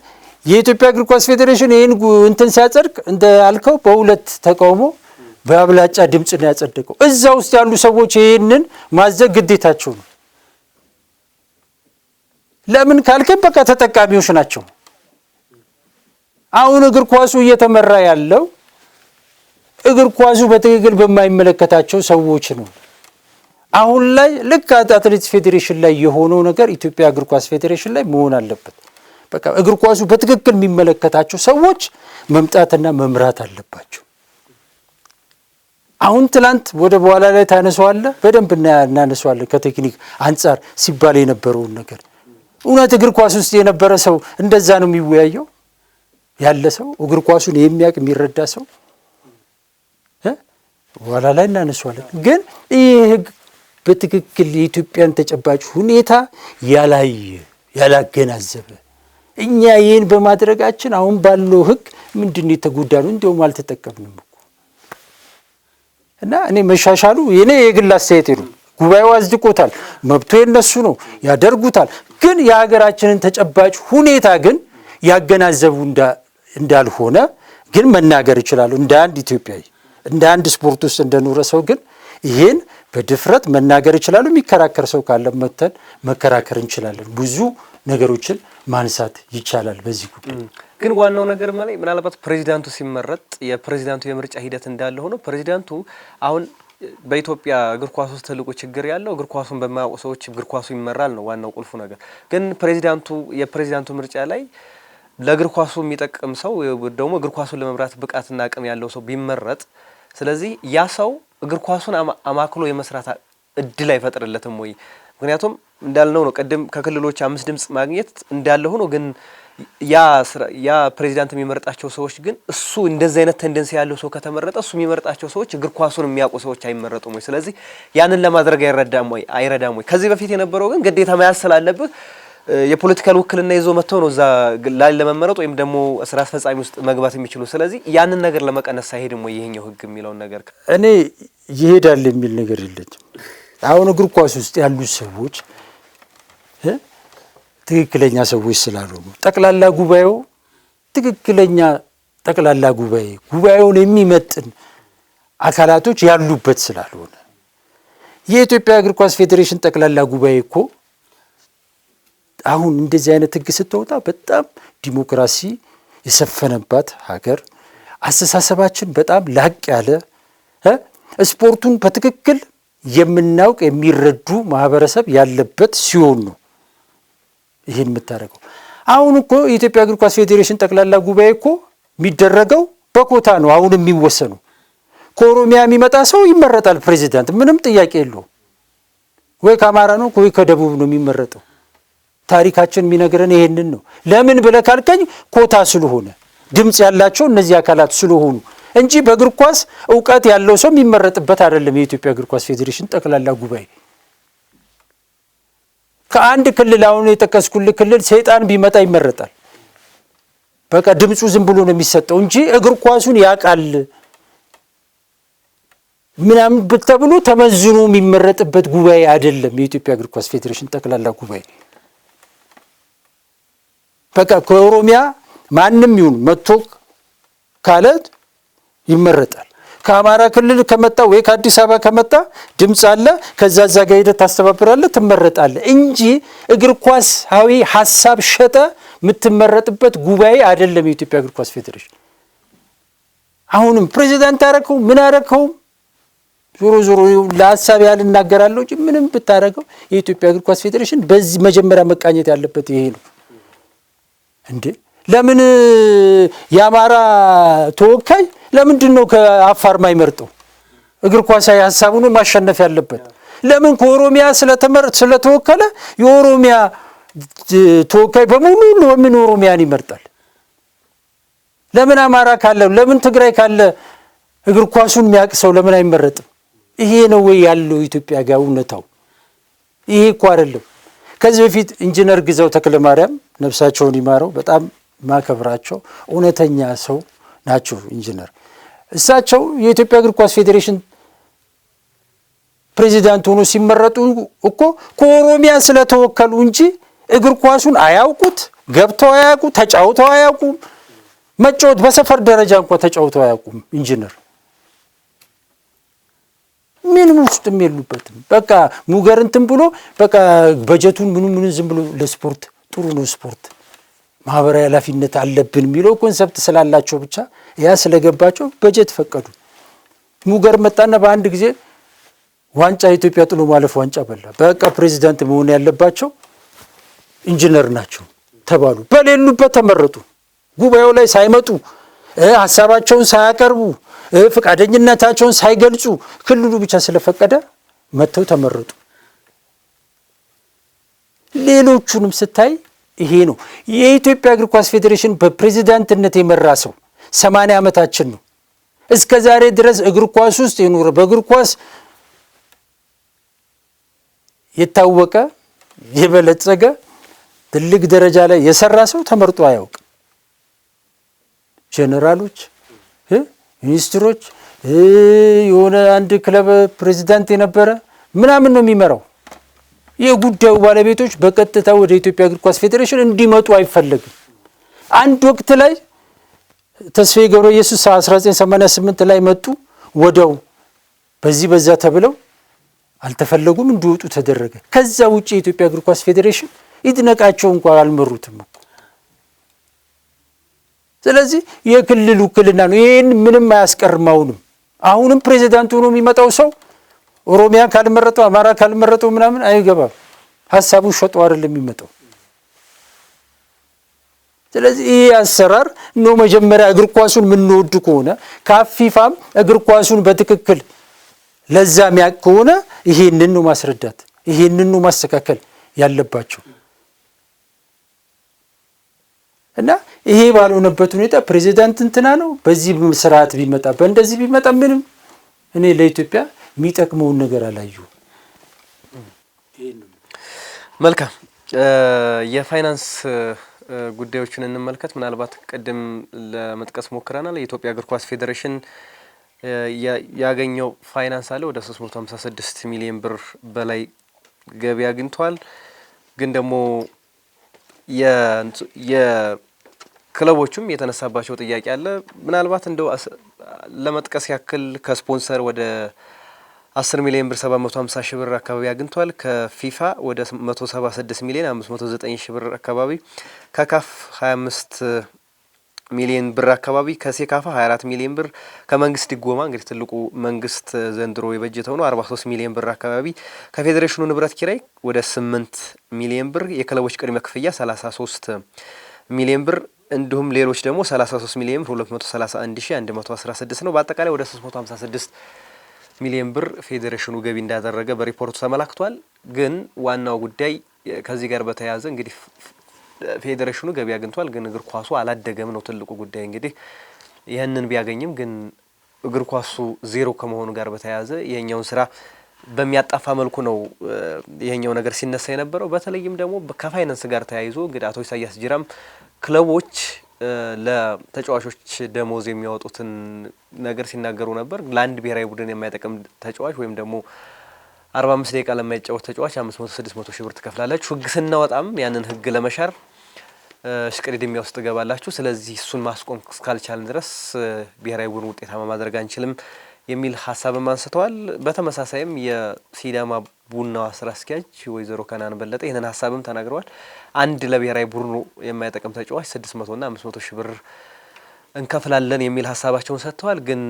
የኢትዮጵያ እግር ኳስ ፌዴሬሽን ይህን እንትን ሲያጸድቅ እንዳልከው በሁለት ተቃውሞ በአብላጫ ድምፅ ነው ያጸደቀው። እዛ ውስጥ ያሉ ሰዎች ይህንን ማዘግ ግዴታቸው ነው። ለምን ካልከኝ በቃ ተጠቃሚዎች ናቸው። አሁን እግር ኳሱ እየተመራ ያለው እግር ኳሱ በትክክል በማይመለከታቸው ሰዎች ነው። አሁን ላይ ልክ አትሌቲክስ ፌዴሬሽን ላይ የሆነው ነገር ኢትዮጵያ እግር ኳስ ፌዴሬሽን ላይ መሆን አለበት። በቃ እግር ኳሱ በትክክል የሚመለከታቸው ሰዎች መምጣትና መምራት አለባቸው። አሁን ትላንት ወደ በኋላ ላይ ታነሳዋለህ፣ በደንብ እናነሳዋለን። ከቴክኒክ አንጻር ሲባል የነበረውን ነገር እውነት እግር ኳስ ውስጥ የነበረ ሰው እንደዛ ነው የሚወያየው ያለ ሰው እግር ኳሱን የሚያውቅ የሚረዳ ሰው በኋላ ላይ እናነሳዋለን። ግን ይህ ህግ በትክክል የኢትዮጵያን ተጨባጭ ሁኔታ ያላገናዘበ እኛ ይህን በማድረጋችን አሁን ባለው ህግ ምንድን ነው የተጎዳ ነው? እንዲያውም አልተጠቀምንም እኮ እና እኔ መሻሻሉ የኔ የግል አስተያየት ነው። ጉባኤው አጽድቆታል፣ መብቱ የነሱ ነው፣ ያደርጉታል። ግን የሀገራችንን ተጨባጭ ሁኔታ ግን ያገናዘቡ እንዳልሆነ ግን መናገር ይችላሉ። እንደ አንድ ኢትዮጵያዊ እንደ አንድ ስፖርት ውስጥ እንደኖረ ሰው ግን ይሄን በድፍረት መናገር ይችላሉ። የሚከራከር ሰው ካለ መተን መከራከር እንችላለን። ብዙ ነገሮችን ማንሳት ይቻላል በዚህ ጉዳይ። ግን ዋናው ነገር ማለት ምናልባት ፕሬዚዳንቱ ሲመረጥ የፕሬዚዳንቱ የምርጫ ሂደት እንዳለ ሆኖ ፕሬዚዳንቱ አሁን በኢትዮጵያ እግር ኳስ ውስጥ ትልቁ ችግር ያለው እግር ኳሱን በማያውቁ ሰዎች እግር ኳሱ ይመራል ነው ዋናው ቁልፉ ነገር። ግን የፕሬዚዳንቱ ምርጫ ላይ ለእግር ኳሱ የሚጠቅም ሰው ደግሞ እግር ኳሱን ለመምራት ብቃትና አቅም ያለው ሰው ቢመረጥ፣ ስለዚህ ያ ሰው እግር ኳሱን አማክሎ የመስራት እድል አይፈጥርለትም ወይ? ምክንያቱም እንዳልነው ነው ቅድም ከክልሎች 5 ድምጽ ማግኘት እንዳለ ሆኖ ግን ያ ፕሬዚዳንት የሚመርጣቸው ሰዎች ግን እሱ እንደዚህ አይነት ቴንደንሲ ያለው ሰው ከተመረጠ እሱ የሚመርጣቸው ሰዎች እግር ኳሱን የሚያውቁ ሰዎች አይመረጡም ወይ? ስለዚህ ያንን ለማድረግ አይረዳም ወይ? ከዚህ በፊት የነበረው ግን ግዴታ መያዝ ስላለብህ የፖለቲካል ውክልና ይዞ መጥተው ነው እዛ ላይ ለመመረጥ ወይም ደግሞ ስራ አስፈጻሚ ውስጥ መግባት የሚችሉ። ስለዚህ ያንን ነገር ለመቀነስ አይሄድም ወይ ይሄኛው ህግ የሚለውን ነገር? እኔ ይሄዳል የሚል ነገር የለኝም። አሁን እግር ኳስ ውስጥ ያሉ ሰዎች ትክክለኛ ሰዎች ስላልሆኑ ጠቅላላ ጉባኤው ትክክለኛ ጠቅላላ ጉባኤውን የሚመጥን አካላቶች ያሉበት ስላልሆነ የኢትዮጵያ እግር ኳስ ፌዴሬሽን ጠቅላላ ጉባኤ እኮ አሁን እንደዚህ አይነት ህግ ስትወጣ በጣም ዲሞክራሲ የሰፈነባት ሀገር፣ አስተሳሰባችን በጣም ላቅ ያለ ስፖርቱን በትክክል የምናውቅ የሚረዱ ማህበረሰብ ያለበት ሲሆን ነው ይሄን የምታደርገው። አሁን እኮ የኢትዮጵያ እግር ኳስ ፌዴሬሽን ጠቅላላ ጉባኤ እኮ የሚደረገው በኮታ ነው። አሁን የሚወሰኑ ከኦሮሚያ የሚመጣ ሰው ይመረጣል ፕሬዚዳንት፣ ምንም ጥያቄ የለውም። ወይ ከአማራ ነው ወይ ከደቡብ ነው የሚመረጠው። ታሪካችን የሚነግረን ይሄንን ነው። ለምን ብለህ ካልከኝ ኮታ ስለሆነ ድምጽ ያላቸው እነዚህ አካላት ስለሆኑ እንጂ በእግር ኳስ ዕውቀት ያለው ሰው የሚመረጥበት አይደለም። የኢትዮጵያ እግር ኳስ ፌዴሬሽን ጠቅላላ ጉባኤ ከአንድ ክልል አሁን የጠቀስኩልህ ክልል ሰይጣን ቢመጣ ይመረጣል። በቃ ድምጹ ዝም ብሎ ነው የሚሰጠው እንጂ እግር ኳሱን ያውቃል ምናምን ተብሎ ተመዝኖ የሚመረጥበት ጉባኤ አይደለም የኢትዮጵያ እግር ኳስ ፌዴሬሽን ጠቅላላ ጉባኤ። በቃ ከኦሮሚያ ማንም ይሁን መጥቶ ካለ ይመረጣል። ከአማራ ክልል ከመጣ ወይ ከአዲስ አበባ ከመጣ ድምጽ አለ፣ ከዛ ጋር ሄደህ ታስተባብራለህ፣ ትመረጣለህ እንጂ እግር ኳሳዊ ሐሳብ ሸጠ የምትመረጥበት ጉባኤ አይደለም የኢትዮጵያ እግር ኳስ ፌዴሬሽን። አሁንም ፕሬዚዳንት አረከው ምን አረከው ዞሮ ዞሮ ለሐሳብ ያህል እናገራለሁ እንጂ ምንም ብታረገው የኢትዮጵያ እግር ኳስ ፌዴሬሽን በዚህ መጀመሪያ መቃኘት ያለበት ይሄ ነው እንዴ። ለምን የአማራ ተወካይ ለምንድን ነው ከአፋር ማይመርጠው? እግር ኳሳዊ ሐሳቡን ማሸነፍ ያለበት ለምን ከኦሮሚያ ስለተወከለ የኦሮሚያ ተወካይ በሙሉ ለምን ኦሮሚያን ይመርጣል? ለምን አማራ ካለ ለምን ትግራይ ካለ እግር ኳሱን የሚያውቅ ሰው ለምን አይመረጥም? ይሄ ነው ወይ ያለው ኢትዮጵያ ጋር እውነታው? ይሄ እኮ አይደለም። ከዚህ በፊት ኢንጂነር ግዛው ተክለማርያም ነፍሳቸውን ይማረው በጣም ማከብራቸው እውነተኛ ሰው ናቸው ኢንጂነር። እሳቸው የኢትዮጵያ እግር ኳስ ፌዴሬሽን ፕሬዚዳንት ሆኖ ሲመረጡ እኮ ከኦሮሚያ ስለተወከሉ እንጂ እግር ኳሱን አያውቁት፣ ገብተው አያውቁ፣ ተጫውተው አያውቁም። መጫወት በሰፈር ደረጃ እንኳን ተጫውተው አያውቁም ኢንጂነር ምንም ውስጥም የሉበትም። በቃ ሙገር እንትን ብሎ በቃ በጀቱን ምን ዝም ብሎ ለስፖርት ጥሩ ነው ስፖርት ማህበራዊ ኃላፊነት አለብን የሚለው ኮንሰፕት ስላላቸው ብቻ ያ ስለገባቸው በጀት ፈቀዱ። ሙገር መጣና በአንድ ጊዜ ዋንጫ ኢትዮጵያ ጥሎ ማለፍ ዋንጫ በላ። በቃ ፕሬዚዳንት መሆን ያለባቸው ኢንጂነር ናቸው ተባሉ። በሌሉበት ተመረጡ። ጉባኤው ላይ ሳይመጡ ሐሳባቸውን ሳያቀርቡ ፈቃደኝነታቸውን ሳይገልጹ ክልሉ ብቻ ስለፈቀደ መተው ተመረጡ። ሌሎቹንም ስታይ ይሄ ነው የኢትዮጵያ እግር ኳስ ፌዴሬሽን በፕሬዚዳንትነት የመራ ሰው 80 ዓመታችን ነው። እስከ ዛሬ ድረስ እግር ኳስ ውስጥ የኖረ በእግር ኳስ የታወቀ የበለጸገ ትልቅ ደረጃ ላይ የሰራ ሰው ተመርጦ አያውቅ። ጄኔራሎች፣ ሚኒስትሮች፣ የሆነ አንድ ክለብ ፕሬዚዳንት የነበረ ምናምን ነው የሚመራው። የጉዳዩ ባለቤቶች በቀጥታ ወደ ኢትዮጵያ እግር ኳስ ፌዴሬሽን እንዲመጡ አይፈለግም። አንድ ወቅት ላይ ተስፋዬ ገብረ ኢየሱስ 1988 ላይ መጡ። ወደው በዚህ በዛ ተብለው አልተፈለጉም፣ እንዲወጡ ተደረገ። ከዛ ውጪ የኢትዮጵያ እግር ኳስ ፌዴሬሽን ይድነቃቸው እንኳን አልመሩትም እኮ። ስለዚህ የክልል ውክልና ነው። ይሄን ምንም አያስቀርማውንም። አሁንም ፕሬዚዳንት ሆኖ የሚመጣው ሰው ኦሮሚያ ካልመረጠው አማራ ካልመረጠው ምናምን አይገባም። ሐሳቡን ሸጦ አይደለም የሚመጣው። ስለዚህ ይሄ አሰራር ነው። መጀመሪያ እግር ኳሱን የምንወድ ከሆነ ካፊፋም እግር ኳሱን በትክክል ለዛ የሚያውቅ ከሆነ ይሄንን ነው ማስረዳት፣ ይሄንን ነው ማስተካከል ያለባቸው እና ይሄ ባልሆነበት ሁኔታ ፕሬዚዳንት እንትና ነው በዚህ ስርዓት ቢመጣ በእንደዚህ ቢመጣ ምንም እኔ ለኢትዮጵያ የሚጠቅመውን ነገር አላዩ። መልካም የፋይናንስ ጉዳዮችን እንመልከት። ምናልባት ቅድም ለመጥቀስ ሞክረናል። የኢትዮጵያ እግር ኳስ ፌዴሬሽን ያገኘው ፋይናንስ አለ ወደ 356 ሚሊዮን ብር በላይ ገቢ አግኝቷል። ግን ደግሞ የክለቦቹም የተነሳባቸው ጥያቄ አለ። ምናልባት እንደው ለመጥቀስ ያክል ከስፖንሰር ወደ 10 ሚሊዮን ብር 750 ሺህ ብር አካባቢ አግኝቷል። ከፊፋ ወደ 176 ሚሊዮን 509 ሺህ ብር አካባቢ፣ ከካፍ 25 ሚሊዮን ብር አካባቢ፣ ከሴካፋ 24 ሚሊዮን ብር፣ ከመንግስት ድጎማ እንግዲህ ትልቁ መንግስት ዘንድሮ የበጀተው ነው 43 ሚሊዮን ብር አካባቢ፣ ከፌዴሬሽኑ ንብረት ኪራይ ወደ 8 ሚሊዮን ብር፣ የክለቦች ቅድመ ክፍያ 33 ሚሊዮን ብር እንዲሁም ሌሎች ደግሞ 33 ሚሊዮን 231116 ነው። በአጠቃላይ ወደ 356 ሚሊዮን ብር ፌዴሬሽኑ ገቢ እንዳደረገ በሪፖርቱ ተመላክቷል። ግን ዋናው ጉዳይ ከዚህ ጋር በተያያዘ እንግዲህ ፌዴሬሽኑ ገቢ አግኝቷል፣ ግን እግር ኳሱ አላደገም ነው ትልቁ ጉዳይ። እንግዲህ ይህንን ቢያገኝም ግን እግር ኳሱ ዜሮ ከመሆኑ ጋር በተያያዘ ይሄኛውን ስራ በሚያጣፋ መልኩ ነው ይሄኛው ነገር ሲነሳ የነበረው። በተለይም ደግሞ ከፋይናንስ ጋር ተያይዞ እንግዲህ አቶ ኢሳያስ ጅራም ክለቦች ለተጫዋቾች ደሞዝ የሚያወጡትን ነገር ሲናገሩ ነበር። ለአንድ ብሔራዊ ቡድን የማይጠቅም ተጫዋች ወይም ደግሞ 45 ደቂቃ ለማይጫወት ተጫዋች 500 600 ሺህ ብር ትከፍላላችሁ። ህግ ስናወጣም ያንን ህግ ለመሻር ሽቅድድም ውስጥ ትገባላችሁ። ስለዚህ እሱን ማስቆም እስካልቻልን ድረስ ብሔራዊ ቡድን ውጤታማ ማድረግ አንችልም የሚል ሀሳብም አንስተዋል። በተመሳሳይም የሲዳማ ቡናዋ ስራ አስኪያጅ ወይዘሮ ከናን በለጠ ይህንን ሀሳብም ተናግረዋል። አንድ ለብሔራዊ ቡድኑ የማይጠቅም ተጫዋች 600 እና 500 ሺህ ብር እንከፍላለን የሚል ሀሳባቸውን ሰጥተዋል። ግን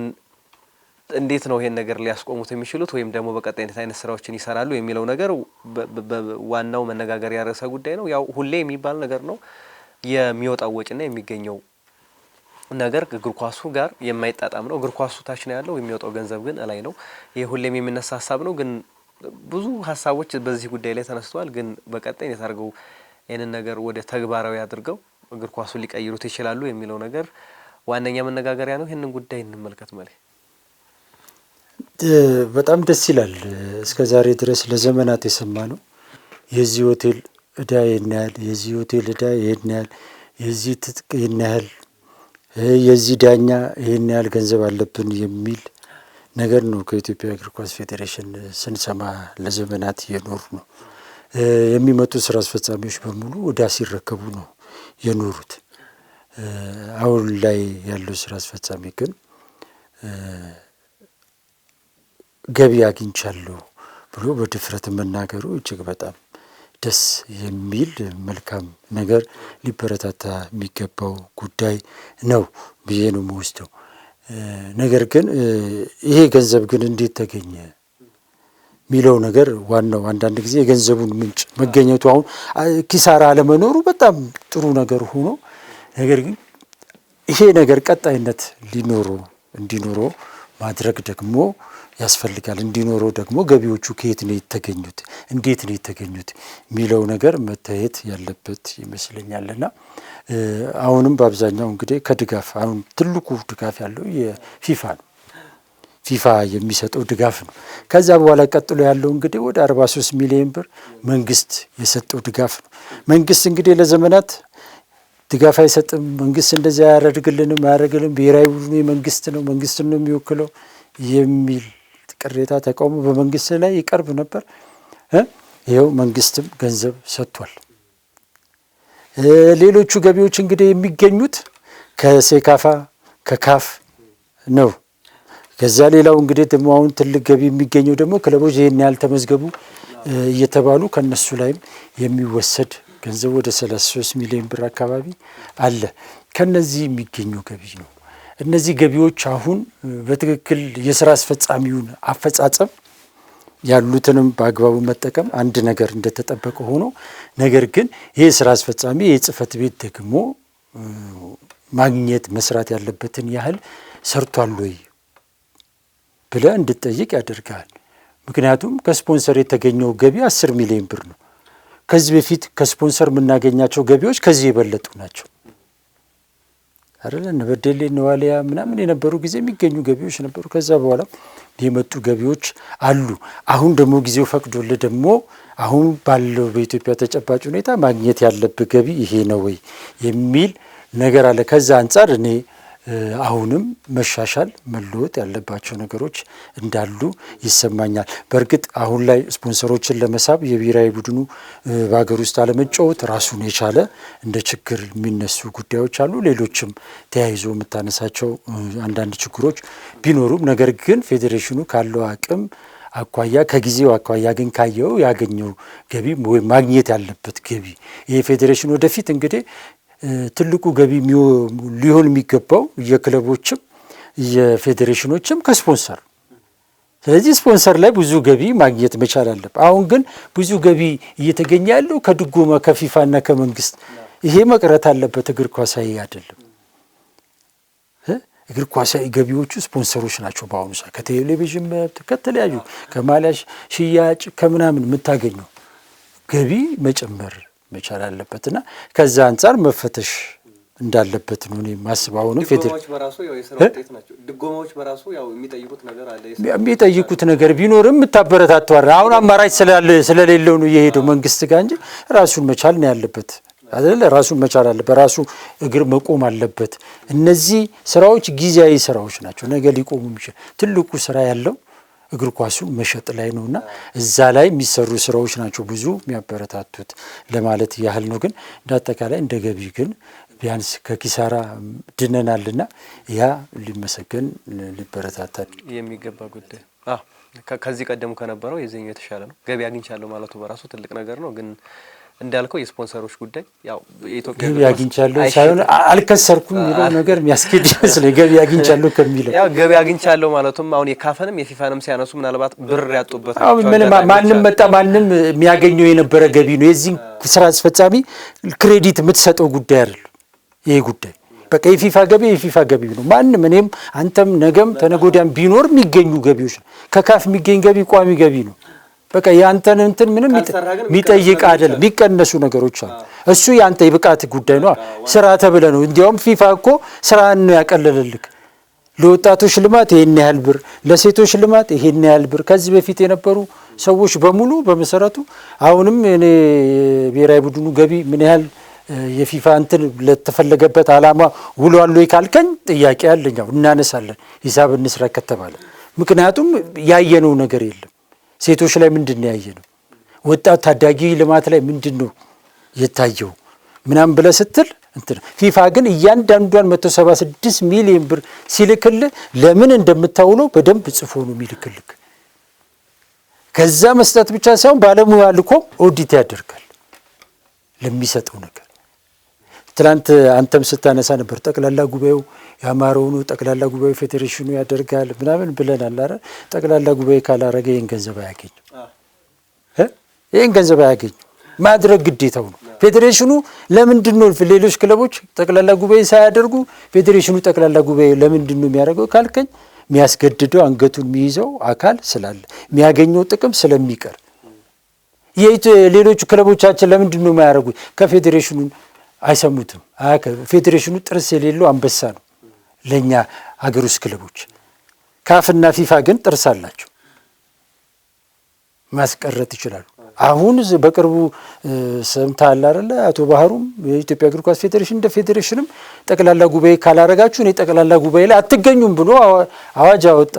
እንዴት ነው ይሄን ነገር ሊያስቆሙት የሚችሉት ወይም ደግሞ በቀጣይነት አይነት ስራዎችን ይሰራሉ የሚለው ነገር ዋናው መነጋገሪያ ርዕሰ ጉዳይ ነው። ያው ሁሌ የሚባል ነገር ነው የሚወጣው ወጪና የሚገኘው ነገር እግር ኳሱ ጋር የማይጣጣም ነው። እግር ኳሱ ታች ነው ያለው፣ የሚወጣው ገንዘብ ግን እላይ ነው። ይሄ ሁሌም የሚነሳ ሀሳብ ነው። ግን ብዙ ሀሳቦች በዚህ ጉዳይ ላይ ተነስተዋል። ግን በቀጣይነት አድርገው ይህንን ነገር ወደ ተግባራዊ አድርገው እግር ኳሱ ሊቀይሩት ይችላሉ የሚለው ነገር ዋነኛ መነጋገሪያ ነው። ይህንን ጉዳይ እንመልከት። መሌ በጣም ደስ ይላል። እስከ ዛሬ ድረስ ለዘመናት የሰማ ነው የዚህ ሆቴል እዳ ይህን ያህል፣ የዚህ ሆቴል እዳ ይህን ያህል፣ የዚህ ትጥቅ ይህን ያህል፣ የዚህ ዳኛ ይህን ያህል ገንዘብ አለብን የሚል ነገር ነው ከኢትዮጵያ እግር ኳስ ፌዴሬሽን ስንሰማ ለዘመናት የኖር ነው። የሚመጡ ስራ አስፈጻሚዎች በሙሉ እዳ ሲረከቡ ነው የኖሩት። አሁን ላይ ያለው ስራ አስፈጻሚ ግን ገቢ አግኝቻለሁ ብሎ በድፍረት መናገሩ እጅግ በጣም ደስ የሚል መልካም ነገር ሊበረታታ የሚገባው ጉዳይ ነው ብዬ ነው የምወስደው። ነገር ግን ይሄ ገንዘብ ግን እንዴት ተገኘ የሚለው ነገር ዋናው አንዳንድ ጊዜ የገንዘቡን ምንጭ መገኘቱ አሁን ኪሳራ አለመኖሩ በጣም ጥሩ ነገር ሆኖ፣ ነገር ግን ይሄ ነገር ቀጣይነት እንዲኖረው ማድረግ ደግሞ ያስፈልጋል። እንዲኖረው ደግሞ ገቢዎቹ ከየት ነው የተገኙት፣ እንዴት ነው የተገኙት የሚለው ነገር መታየት ያለበት ይመስለኛልና አሁንም በአብዛኛው እንግዲህ ከድጋፍ አሁን ትልቁ ድጋፍ ያለው የፊፋ ነው። ፊፋ የሚሰጠው ድጋፍ ነው። ከዛ በኋላ ቀጥሎ ያለው እንግዲህ ወደ 43 ሚሊዮን ብር መንግስት የሰጠው ድጋፍ ነው። መንግስት እንግዲህ ለዘመናት ድጋፍ አይሰጥም፣ መንግስት እንደዚያ አያደርግልንም፣ ብሔራዊ ቡድኑ መንግስት ነው፣ መንግስትን ነው የሚወክለው የሚል ቅሬታ ተቃውሞ በመንግስት ላይ ይቀርብ ነበር። ይኸው መንግስትም ገንዘብ ሰጥቷል። ሌሎቹ ገቢዎች እንግዲህ የሚገኙት ከሴካፋ ከካፍ ነው። ከዛ ሌላው እንግዲህ ደግሞ አሁን ትልቅ ገቢ የሚገኘው ደግሞ ክለቦች ይህን ያህል ተመዝገቡ እየተባሉ ከነሱ ላይም የሚወሰድ ገንዘብ ወደ 33 ሚሊዮን ብር አካባቢ አለ። ከነዚህ የሚገኘው ገቢ ነው። እነዚህ ገቢዎች አሁን በትክክል የስራ አስፈጻሚውን አፈጻጸም ያሉትንም በአግባቡ መጠቀም አንድ ነገር እንደተጠበቀ ሆኖ፣ ነገር ግን ይህ ስራ አስፈጻሚ የጽህፈት ቤት ደግሞ ማግኘት መስራት ያለበትን ያህል ሰርቷል ወይ ብለህ እንድትጠይቅ ያደርጋል። ምክንያቱም ከስፖንሰር የተገኘው ገቢ 10 ሚሊዮን ብር ነው። ከዚህ በፊት ከስፖንሰር የምናገኛቸው ገቢዎች ከዚህ የበለጡ ናቸው አይደል? እነ በደሌ እነ ዋሊያ ምናምን የነበሩ ጊዜ የሚገኙ ገቢዎች ነበሩ። ከዛ በኋላ የመጡ ገቢዎች አሉ። አሁን ደግሞ ጊዜው ፈቅዶልህ ደግሞ አሁን ባለው በኢትዮጵያ ተጨባጭ ሁኔታ ማግኘት ያለብህ ገቢ ይሄ ነው ወይ የሚል ነገር አለ። ከዛ አንጻር እኔ አሁንም መሻሻል መለወጥ ያለባቸው ነገሮች እንዳሉ ይሰማኛል። በእርግጥ አሁን ላይ ስፖንሰሮችን ለመሳብ የብሔራዊ ቡድኑ በሀገር ውስጥ አለመጫወት ራሱን የቻለ እንደ ችግር የሚነሱ ጉዳዮች አሉ። ሌሎችም ተያይዞ የምታነሳቸው አንዳንድ ችግሮች ቢኖሩም ነገር ግን ፌዴሬሽኑ ካለው አቅም አኳያ ከጊዜው አኳያ ግን ካየው ያገኘው ገቢ ወይም ማግኘት ያለበት ገቢ ይሄ ፌዴሬሽን ወደፊት እንግዲህ ትልቁ ገቢ ሊሆን የሚገባው የክለቦችም የፌዴሬሽኖችም ከስፖንሰር። ስለዚህ ስፖንሰር ላይ ብዙ ገቢ ማግኘት መቻል አለበት። አሁን ግን ብዙ ገቢ እየተገኘ ያለው ከድጎማ ከፊፋና ከመንግስት። ይሄ መቅረት አለበት። እግር ኳሳዊ አይደለም። እግር ኳሳዊ ገቢዎቹ ስፖንሰሮች ናቸው። በአሁኑ ሰዓት ከቴሌቪዥን መብት ከተለያዩ ከማሊያ ሽያጭ ከምናምን የምታገኘው ገቢ መጨመር መቻል አለበትና ከዛ አንፃር መፈተሽ እንዳለበት ነው የማስበው። አሁንም ድጎማዎች በራሱ ያው የሥራ ውጤት ናቸው። ድጎማዎች በራሱ ያው የሚጠይቁት ነገር አለ። የሚጠይቁት ነገር ቢኖርም የምታበረታተው አሁን አማራጭ ስለሌለው ነው የሄደው መንግስት ጋር እንጂ ራሱን መቻል ነው ያለበት አይደል? ራሱን መቻል አለበት። ራሱ እግር መቆም አለበት። እነዚህ ስራዎች ጊዜያዊ ስራዎች ናቸው። ነገ ሊቆሙ የሚችል ትልቁ ስራ ያለው እግር ኳሱን መሸጥ ላይ ነውና እዛ ላይ የሚሰሩ ስራዎች ናቸው ብዙ የሚያበረታቱት ለማለት ያህል ነው። ግን እንዳጠቃላይ እንደ ገቢ ግን ቢያንስ ከኪሳራ ድነናልና ያ ሊመሰገን ሊበረታታ የሚገባ ጉዳይ። ከዚህ ቀደሙ ከነበረው የዚህኛው የተሻለ ነው። ገቢ አግኝቻለሁ ማለቱ በራሱ ትልቅ ነገር ነው። ግን እንዳልከው የስፖንሰሮች ጉዳይ ያው የኢትዮጵያ ገቢ አግኝቻለሁ ሳይሆን አልከሰርኩም የሚለው ነገር የሚያስኬድ ይመስለኝ። ገቢ አግኝቻለሁ ከሚለው ያው ገቢ አግኝቻለሁ ማለቱም አሁን የካፈንም የፊፋንም ሲያነሱ ምናልባት ብር ያጡበት ማንም መጣ ማንም የሚያገኘው የነበረ ገቢ ነው። የዚህ ስራ አስፈጻሚ ክሬዲት የምትሰጠው ጉዳይ አይደለም። ይሄ ጉዳይ በቃ የፊፋ ገቢ ነው። ማንም እኔም አንተም ነገም ተነጎዳም ቢኖር የሚገኙ ገቢዎች ነው። ከካፍ የሚገኝ ገቢ ቋሚ ገቢ ነው። በቃ ያንተን እንትን ምንም የሚጠይቅ አይደለም። የሚቀነሱ ነገሮች አሉ። እሱ ያንተ የብቃት ጉዳይ ነው። ስራ ተብለ ነው። እንዲያውም ፊፋ እኮ ስራን ነው ያቀለለልክ። ለወጣቶች ልማት ይሄን ያህል ብር፣ ለሴቶች ልማት ይሄን ያህል ብር። ከዚህ በፊት የነበሩ ሰዎች በሙሉ በመሰረቱ አሁንም እኔ ብሔራዊ ቡድኑ ገቢ ምን ያህል የፊፋ እንትን ለተፈለገበት ዓላማ ውሏል ወይ ካልከኝ ጥያቄ አለኛው። እናነሳለን ሂሳብ እንስራ ከተባለ ምክንያቱም ያየነው ነገር የለም። ሴቶች ላይ ምንድን ነው ያየነው? ወጣት ታዳጊ ልማት ላይ ምንድን ነው የታየው? ምናምን ብለህ ስትል እንትን ፊፋ ግን እያንዳንዷን 176 ሚሊዮን ብር ሲልክልህ ለምን እንደምታውለው በደንብ ጽፎ ነው የሚልክልህ። ከዛ መስጠት ብቻ ሳይሆን ባለሙያ ልኮ ኦዲት ያደርጋል ለሚሰጠው ነገር። ትናንት አንተም ስታነሳ ነበር ጠቅላላ ጉባኤው ያማረው ነው፣ ጠቅላላ ጉባኤው ፌዴሬሽኑ ያደርጋል ምናምን ብለናል። አረ ጠቅላላ ጉባኤ ካላረገ ይሄን ገንዘብ አያገኝም። ይሄን ገንዘብ አያገኝም። ማድረግ ግዴታው ነው። ፌዴሬሽኑ ለምንድን ነው ሌሎች ክለቦች ጠቅላላ ጉባኤ ሳያደርጉ ፌዴሬሽኑ ጠቅላላ ጉባኤ ለምንድን ነው የሚያደርገው ካልከኝ የሚያስገድደው አንገቱን የሚይዘው አካል ስላለ የሚያገኘው ጥቅም ስለሚቀር። ሌሎቹ ክለቦቻችን ለምንድን ነው የማያደርጉት? ከፌዴሬሽኑ አይሰሙትም። ፌዴሬሽኑ ጥርስ የሌለው አንበሳ ነው ለኛ ሀገር ውስጥ ክለቦች። ካፍና ፊፋ ግን ጥርስ አላቸው፣ ማስቀረት ይችላሉ። አሁን በቅርቡ ሰምተሃል አይደለ? አቶ ባህሩም የኢትዮጵያ እግር ኳስ ፌዴሬሽን እንደ ፌዴሬሽንም ጠቅላላ ጉባኤ ካላረጋችሁ እኔ ጠቅላላ ጉባኤ ላይ አትገኙም ብሎ አዋጅ አወጣ።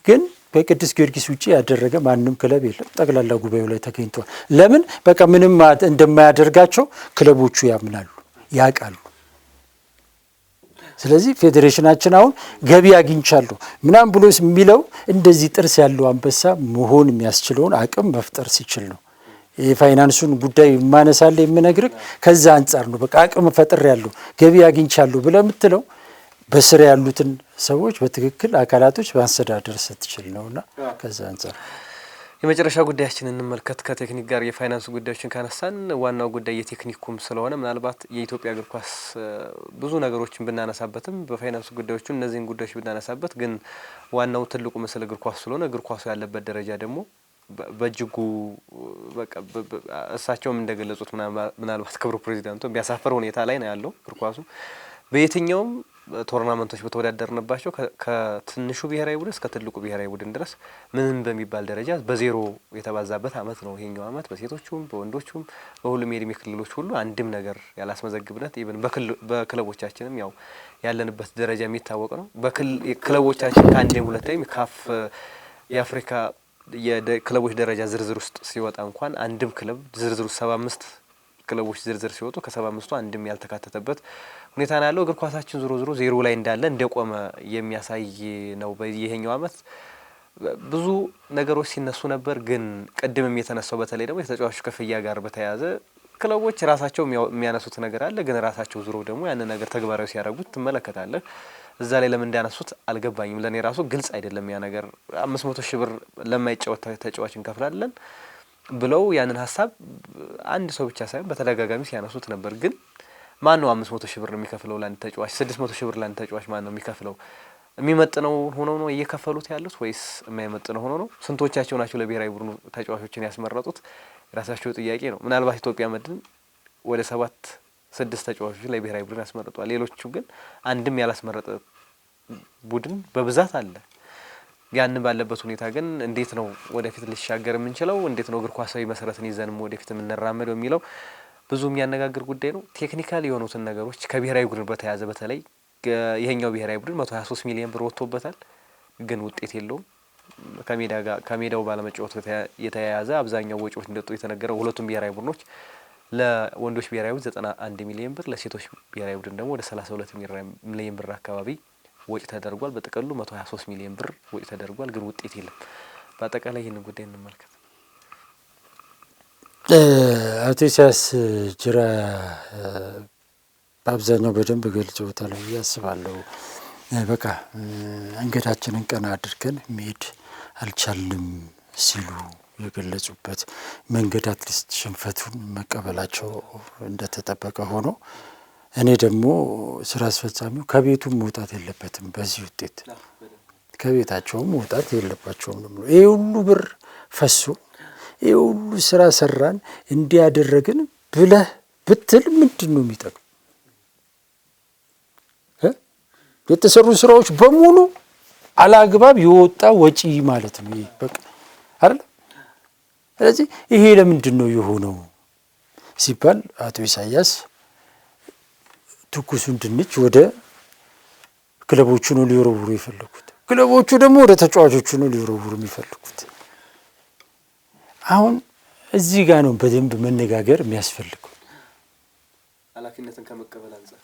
ግን በቅዱስ ጊዮርጊስ ውጪ ያደረገ ማንም ክለብ የለም። ጠቅላላ ጉባኤው ላይ ተገኝቷል። ለምን? በቃ ምንም እንደማያደርጋቸው ክለቦቹ ያምናሉ፣ ያውቃሉ። ስለዚህ ፌዴሬሽናችን አሁን ገቢ አግኝቻለሁ ምናምን ብሎ የሚለው እንደዚህ ጥርስ ያለው አንበሳ መሆን የሚያስችለውን አቅም መፍጠር ሲችል ነው። የፋይናንሱን ጉዳይ ማነሳለ የምነግርህ ከዛ አንጻር ነው። በቃ አቅም ፈጥር ያለው ገቢ አግኝቻለሁ ብለህ የምትለው በስር ያሉትን ሰዎች በትክክል አካላቶች ማስተዳደር ስትችል ነውና ከዛ አንጻር የመጨረሻ ጉዳያችንን እንመልከት። ከቴክኒክ ጋር የፋይናንስ ጉዳዮችን ካነሳን ዋናው ጉዳይ የቴክኒኩም ስለሆነ ምናልባት የኢትዮጵያ እግር ኳስ ብዙ ነገሮችን ብናነሳበትም በፋይናንስ ጉዳዮቹ እነዚህን ጉዳዮች ብናነሳበት ግን ዋናው ትልቁ ምስል እግር ኳስ ስለሆነ እግር ኳሱ ያለበት ደረጃ ደግሞ በእጅጉ በቃ እሳቸውም እንደገለጹት ምናልባት ክብሩ ፕሬዚዳንቱ ቢያሳፈር ሁኔታ ላይ ነው ያለው እግር ኳሱ በየትኛውም ቶርናመንቶች በተወዳደርንባቸው ከትንሹ ብሔራዊ ቡድን እስከ ትልቁ ብሔራዊ ቡድን ድረስ ምንም በሚባል ደረጃ በዜሮ የተባዛበት አመት ነው ይሄኛው አመት። በሴቶቹም በወንዶቹም በሁሉም የእድሜ ክልሎች ሁሉ አንድም ነገር ያላስመዘግብነት ኢቭን በክለቦቻችንም ያው ያለንበት ደረጃ የሚታወቅ ነው። በክለቦቻችን ከአንዴም ሁለቴም ካፍ የአፍሪካ የክለቦች ደረጃ ዝርዝር ውስጥ ሲወጣ እንኳን አንድም ክለብ ዝርዝር ውስጥ 75 ክለቦች ዝርዝር ሲወጡ ከ75ቱ አንድም ያልተካተተበት ሁኔታ ነው ያለው። እግር ኳሳችን ዞሮ ዜሮ ላይ እንዳለ እንደቆመ የሚያሳይ ነው። በይሄኛው አመት ብዙ ነገሮች ሲነሱ ነበር። ግን ቅድምም የተነሳው በተለይ ደግሞ የተጫዋቾች ክፍያ ጋር በተያያዘ ክለቦች ራሳቸው የሚያነሱት ነገር አለ። ግን ራሳቸው ዞሮ ደግሞ ያን ነገር ተግባራዊ ሲያደርጉት ትመለከታለህ። እዛ ላይ ለምን እንዳነሱት አልገባኝም። ለኔ ራሱ ግልጽ አይደለም ያ ነገር። 500 ሺህ ብር ለማይጫወት ተጫዋች እንከፍላለን ብለው ያንን ሀሳብ አንድ ሰው ብቻ ሳይሆን በተደጋጋሚ ሲያነሱት ነበር። ግን ማን ነው 500 ሺህ ብር የሚከፍለው ለአንድ ተጫዋች? 600 ሺህ ብር ለአንድ ተጫዋች ማን ነው የሚከፍለው? የሚመጥነው ሆኖ ነው እየከፈሉት ያሉት ወይስ የማይመጥነው ሆኖ ነው? ስንቶቻቸው ናቸው ለብሔራዊ ቡድኑ ተጫዋቾችን ያስመረጡት? የራሳቸው ጥያቄ ነው። ምናልባት ኢትዮጵያ መድን ወደ 7-6 ተጫዋቾች ላይ ብሔራዊ ቡድን አስመርጧል። ሌሎቹ ግን አንድም ያላስመረጠ ቡድን በብዛት አለ። ያን ባለበት ሁኔታ ግን እንዴት ነው ወደፊት ሊሻገር የምንችለው? እንዴት ነው እግር ኳሳዊ መሰረትን ይዘንም ወደፊት የምንራመደው የሚለው ብዙ የሚያነጋግር ጉዳይ ነው። ቴክኒካል የሆኑትን ነገሮች ከብሔራዊ ቡድን በተያያዘ በተለይ ይሄኛው ብሔራዊ ቡድን 123 ሚሊዮን ብር ወጥቶበታል፣ ግን ውጤት የለውም። ከሜዳው ባለመጫወት የተያያዘ አብዛኛው ወጪዎች እንደጡ የተነገረው ሁለቱም ብሔራዊ ቡድኖች ለወንዶች ብሔራዊ ቡድን 91 ሚሊዮን ብር ለሴቶች ብሔራዊ ቡድን ደግሞ ወደ 32 ሚሊዮን ብር አካባቢ ወጪ ተደርጓል። በጥቅሉ 123 ሚሊዮን ብር ወጪ ተደርጓል፣ ግን ውጤት የለም። በአጠቃላይ ይህንን ጉዳይ እንመልከት። አቶ ኢሳያስ ጅራ በአብዛኛው በደንብ ገልጸውታል ብዬ አስባለሁ። በቃ አንገታችንን ቀና አድርገን መሄድ አልቻልንም ሲሉ የገለጹበት መንገድ አትሊስት ሽንፈቱን መቀበላቸው እንደተጠበቀ ሆኖ እኔ ደግሞ ስራ አስፈጻሚው ከቤቱም መውጣት የለበትም፣ በዚህ ውጤት ከቤታቸውም መውጣት የለባቸውም ነው። ይሄ ሁሉ ብር ፈሶ ይሄ ሁሉ ስራ ሰራን እንዲያደረግን ብለህ ብትል ምንድን ነው የሚጠቅም? የተሰሩ ስራዎች በሙሉ አላግባብ የወጣ ወጪ ማለት ነው ይሄ በቃ አይደል? ስለዚህ ይሄ ለምንድን ነው የሆነው ሲባል አቶ ኢሳያስ ትኩሱን ድንች ወደ ክለቦቹ ነው ሊወረውሩ የፈለጉት፣ ክለቦቹ ደግሞ ወደ ተጫዋቾቹ ነው ሊወረውሩ የሚፈልጉት። አሁን እዚህ ጋር ነው በደንብ መነጋገር የሚያስፈልገው፣ ኃላፊነትን ከመቀበል አንፃር።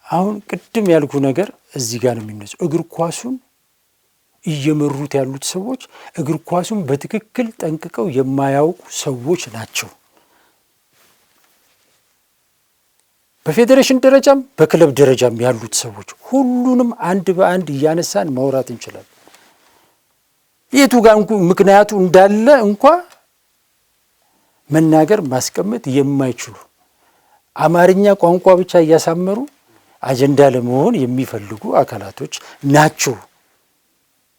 አሁን ቅድም ያልኩ ነገር እዚህ ጋር ነው የሚነሳው። እግር ኳሱን እየመሩት ያሉት ሰዎች እግር ኳሱን በትክክል ጠንቅቀው የማያውቁ ሰዎች ናቸው። በፌዴሬሽን ደረጃም በክለብ ደረጃም ያሉት ሰዎች ሁሉንም አንድ በአንድ እያነሳን ማውራት እንችላለን። የቱ ጋር ምክንያቱ እንዳለ እንኳ መናገር ማስቀመጥ የማይችሉ አማርኛ ቋንቋ ብቻ እያሳመሩ አጀንዳ ለመሆን የሚፈልጉ አካላቶች ናቸው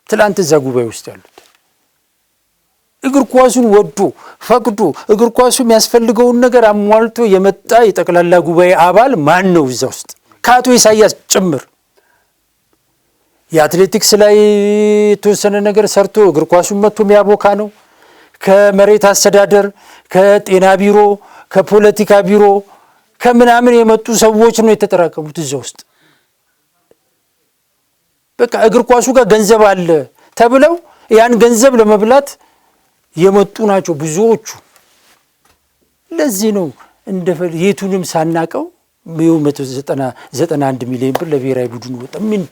ትላንት እዛ ጉባኤ ውስጥ ያሉት። እግር ኳሱን ወዶ ፈቅዶ እግር ኳሱ የሚያስፈልገውን ነገር አሟልቶ የመጣ የጠቅላላ ጉባኤ አባል ማን ነው እዛ ውስጥ? ከአቶ ኢሳያስ ጭምር የአትሌቲክስ ላይ የተወሰነ ነገር ሰርቶ እግር ኳሱን መጥቶ የሚያቦካ ነው። ከመሬት አስተዳደር፣ ከጤና ቢሮ፣ ከፖለቲካ ቢሮ ከምናምን የመጡ ሰዎች ነው የተጠራቀሙት እዛ ውስጥ። በቃ እግር ኳሱ ጋር ገንዘብ አለ ተብለው ያን ገንዘብ ለመብላት የመጡ ናቸው ብዙዎቹ። ለዚህ ነው የቱንም ሳናቀው 191 ሚሊዮን ብር ለብሔራዊ ቡድኑ ወጣ። ምን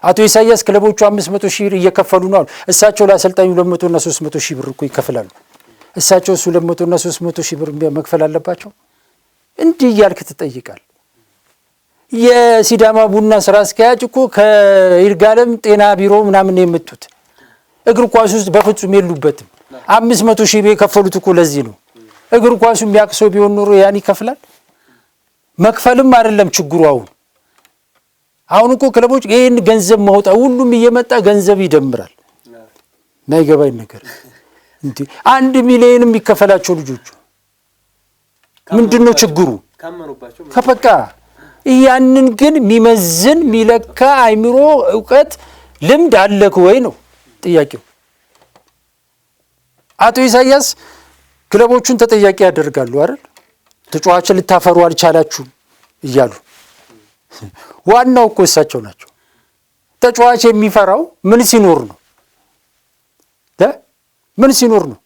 አቶ ኢሳያስ ክለቦቹ 500 ሺህ ብር እየከፈሉ ነው። እሳቸው ለአሰልጣኙ 200 እና 300 ሺህ ብር እኮ ይከፍላሉ። እሳቸው 200 እና 300 ሺህ ብር መክፈል አለባቸው? እንዲህ እያልክ ትጠይቃል። የሲዳማ ቡና ስራ አስኪያጅ እኮ ከይርጋለም ጤና ቢሮ ምናምን የመጡት እግር ኳስ ውስጥ በፍጹም የሉበትም። 500 ሺህ ብር የከፈሉት እኮ ለዚህ ነው። እግር ኳሱ የሚያክሰው ቢሆን ኖሮ ያን ይከፍላል። መክፈልም አይደለም ችግሩ። አሁን እኮ ክለቦች ይሄን ገንዘብ ማውጣት ሁሉም እየመጣ ገንዘብ ይደምራል። ማይገባኝ ነገር እንዴ 1 ሚሊዮን የሚከፈላቸው ልጆቹ ምንድነው ችግሩ? ከፈቃ ያንን ግን የሚመዝን የሚለካ አይምሮ እውቀት ልምድ አለክ ወይ ነው ጥያቄው። አቶ ኢሳያስ ክለቦቹን ተጠያቂ ያደርጋሉ አይደል? ተጫዋቾችን ልታፈሩ አልቻላችሁም እያሉ ዋናው እኮ እሳቸው ናቸው። ተጫዋች የሚፈራው ምን ሲኖር ነው? ምን ሲኖር ነው?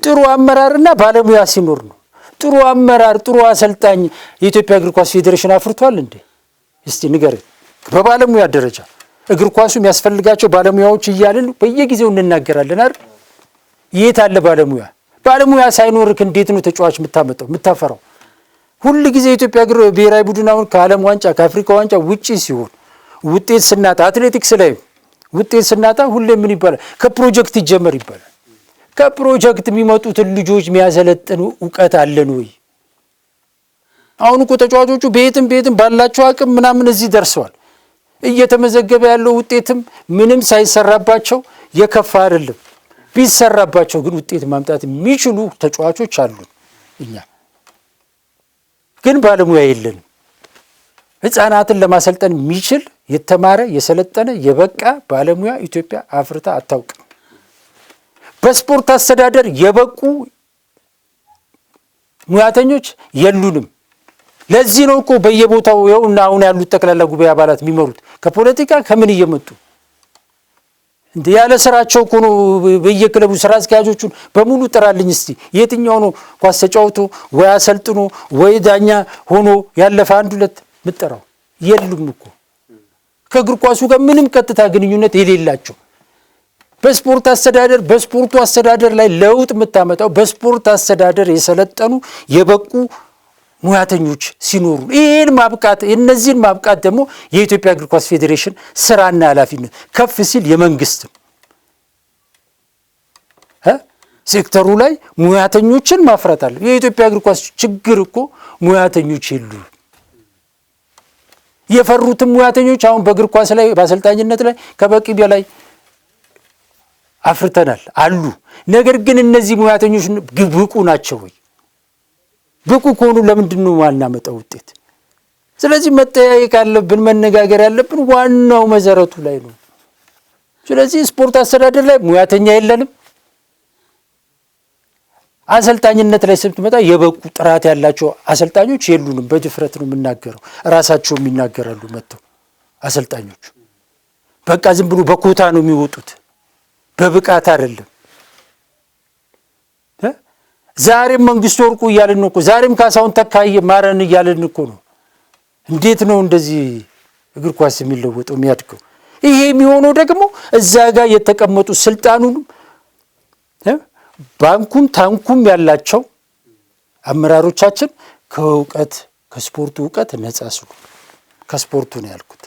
ጥሩ አመራርና ባለሙያ ሲኖር ነው። ጥሩ አመራር ጥሩ አሰልጣኝ የኢትዮጵያ እግር ኳስ ፌዴሬሽን አፍርቷል እንዴ? እስቲ ንገረኝ። በባለሙያ ደረጃ እግር ኳሱ የሚያስፈልጋቸው ባለሙያዎች እያልን በየጊዜው እንናገራለን አይደል? የት አለ ባለሙያ? ባለሙያ ሳይኖርክ እንዴት ነው ተጫዋች የምታመጣው የምታፈራው? ሁሉ ጊዜ የኢትዮጵያ እግር ብሔራዊ ቡድን አሁን ከዓለም ዋንጫ ከአፍሪካ ዋንጫ ውጪ ሲሆን ውጤት ስናጣ አትሌቲክስ ላይ ውጤት ስናጣ ሁሌ ምን ይባላል? ከፕሮጀክት ይጀመር ይባላል። ከፕሮጀክት የሚመጡትን ልጆች የሚያሰለጥን እውቀት አለን ወይ? አሁን እኮ ተጫዋቾቹ ቤትም ባላቸው አቅም ምናምን እዚህ ደርሰዋል። እየተመዘገበ ያለው ውጤትም ምንም ሳይሰራባቸው የከፋ አይደለም። ቢሰራባቸው ግን ውጤት ማምጣት የሚችሉ ተጫዋቾች አሉ። እኛ ግን ባለሙያ የለንም። ህፃናትን ለማሰልጠን የሚችል የተማረ የሰለጠነ የበቃ ባለሙያ ኢትዮጵያ አፍርታ አታውቅም። በስፖርት አስተዳደር የበቁ ሙያተኞች የሉንም። ለዚህ ነው እኮ በየቦታው ይኸውና አሁን ያሉት ጠቅላላ ጉባኤ አባላት የሚመሩት ከፖለቲካ ከምን እየመጡ እንደ ያለ ስራቸው እኮ ነው። በየክለቡ ስራ አስኪያጆቹን በሙሉ ጥራልኝ እስቲ የትኛው ነው ኳስ ተጫውቶ ወይ አሰልጥኖ ወይ ዳኛ ሆኖ ያለፈ አንድ ሁለት ምጠራው? የሉም እኮ ከእግር ኳሱ ጋር ምንም ቀጥታ ግንኙነት የሌላቸው። በስፖርት አስተዳደር በስፖርቱ አስተዳደር ላይ ለውጥ የምታመጣው በስፖርት አስተዳደር የሰለጠኑ የበቁ ሙያተኞች ሲኖሩ ይሄን ማብቃት እነዚህን ማብቃት ደግሞ የኢትዮጵያ እግር ኳስ ፌዴሬሽን ስራና ኃላፊነት ከፍ ሲል የመንግስት ሴክተሩ ላይ ሙያተኞችን ማፍራት አለ። የኢትዮጵያ እግር ኳስ ችግር እኮ ሙያተኞች የሉ። የፈሩትም ሙያተኞች አሁን በእግር ኳስ ላይ በአሰልጣኝነት ላይ ከበቂ በላይ አፍርተናል አሉ። ነገር ግን እነዚህ ሙያተኞች ብቁ ናቸው ወይ? ብቁ ከሆኑ ለምንድን ነው ማናመጣው ውጤት? ስለዚህ መጠያየቅ ያለብን መነጋገር ያለብን ዋናው መሰረቱ ላይ ነው። ስለዚህ ስፖርት አስተዳደር ላይ ሙያተኛ የለንም። አሰልጣኝነት ላይ ስትመጣ የበቁ ጥራት ያላቸው አሰልጣኞች የሉንም። በድፍረት ነው የምናገረው። ራሳቸውም ይናገራሉ መጥተው አሰልጣኞቹ። በቃ ዝም ብሎ በኮታ ነው የሚወጡት፣ በብቃት አይደለም። ዛሬም መንግስቱ ወርቁ እያልን ነው እኮ፣ ዛሬም ካሳሁን ተካየ ማረን እያልን እኮ ነው። እንዴት ነው እንደዚህ እግር ኳስ የሚለወጠው የሚያድገው? ይሄ የሚሆነው ደግሞ እዛ ጋር የተቀመጡ ስልጣኑንም ባንኩም ታንኩም ያላቸው አመራሮቻችን ከእውቀት ከስፖርቱ እውቀት ነጻ ስሉ ከስፖርቱ ነው ያልኩት።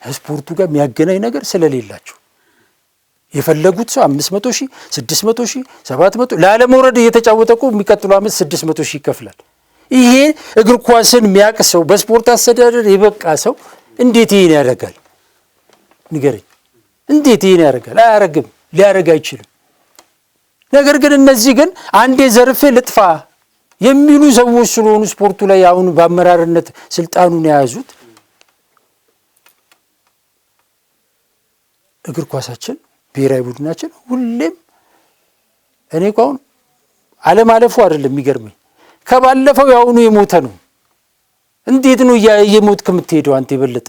ስፖርቱ ጋር የሚያገናኝ ነገር ስለሌላቸው የፈለጉት ሰው 500,000 600,000 700 ለዓለመውረድ እየተጫወተ እኮ የሚቀጥለው ዓመት 600,000 ይከፍላል። ይሄ እግር ኳስን የሚያውቅ ሰው በስፖርት አስተዳደር የበቃ ሰው እንዴት ይሄን ያደርጋል? ንገረኝ። እንዴት ይሄን ያደርጋል? አያረግም፣ ሊያደርግ አይችልም። ነገር ግን እነዚህ ግን አንዴ ዘርፌ ልጥፋ የሚሉ ሰዎች ስለሆኑ ስፖርቱ ላይ አሁን በአመራርነት ስልጣኑን የያዙት እግር ኳሳችን ብሔራዊ ቡድናችን ሁሌም እኔ እኮ አሁን አለማለፉ አይደለም የሚገርመኝ፣ ከባለፈው ያሁኑ የሞተ ነው። እንዴት ነው እየሞትክ የምትሄደው አንተ? የበለጠ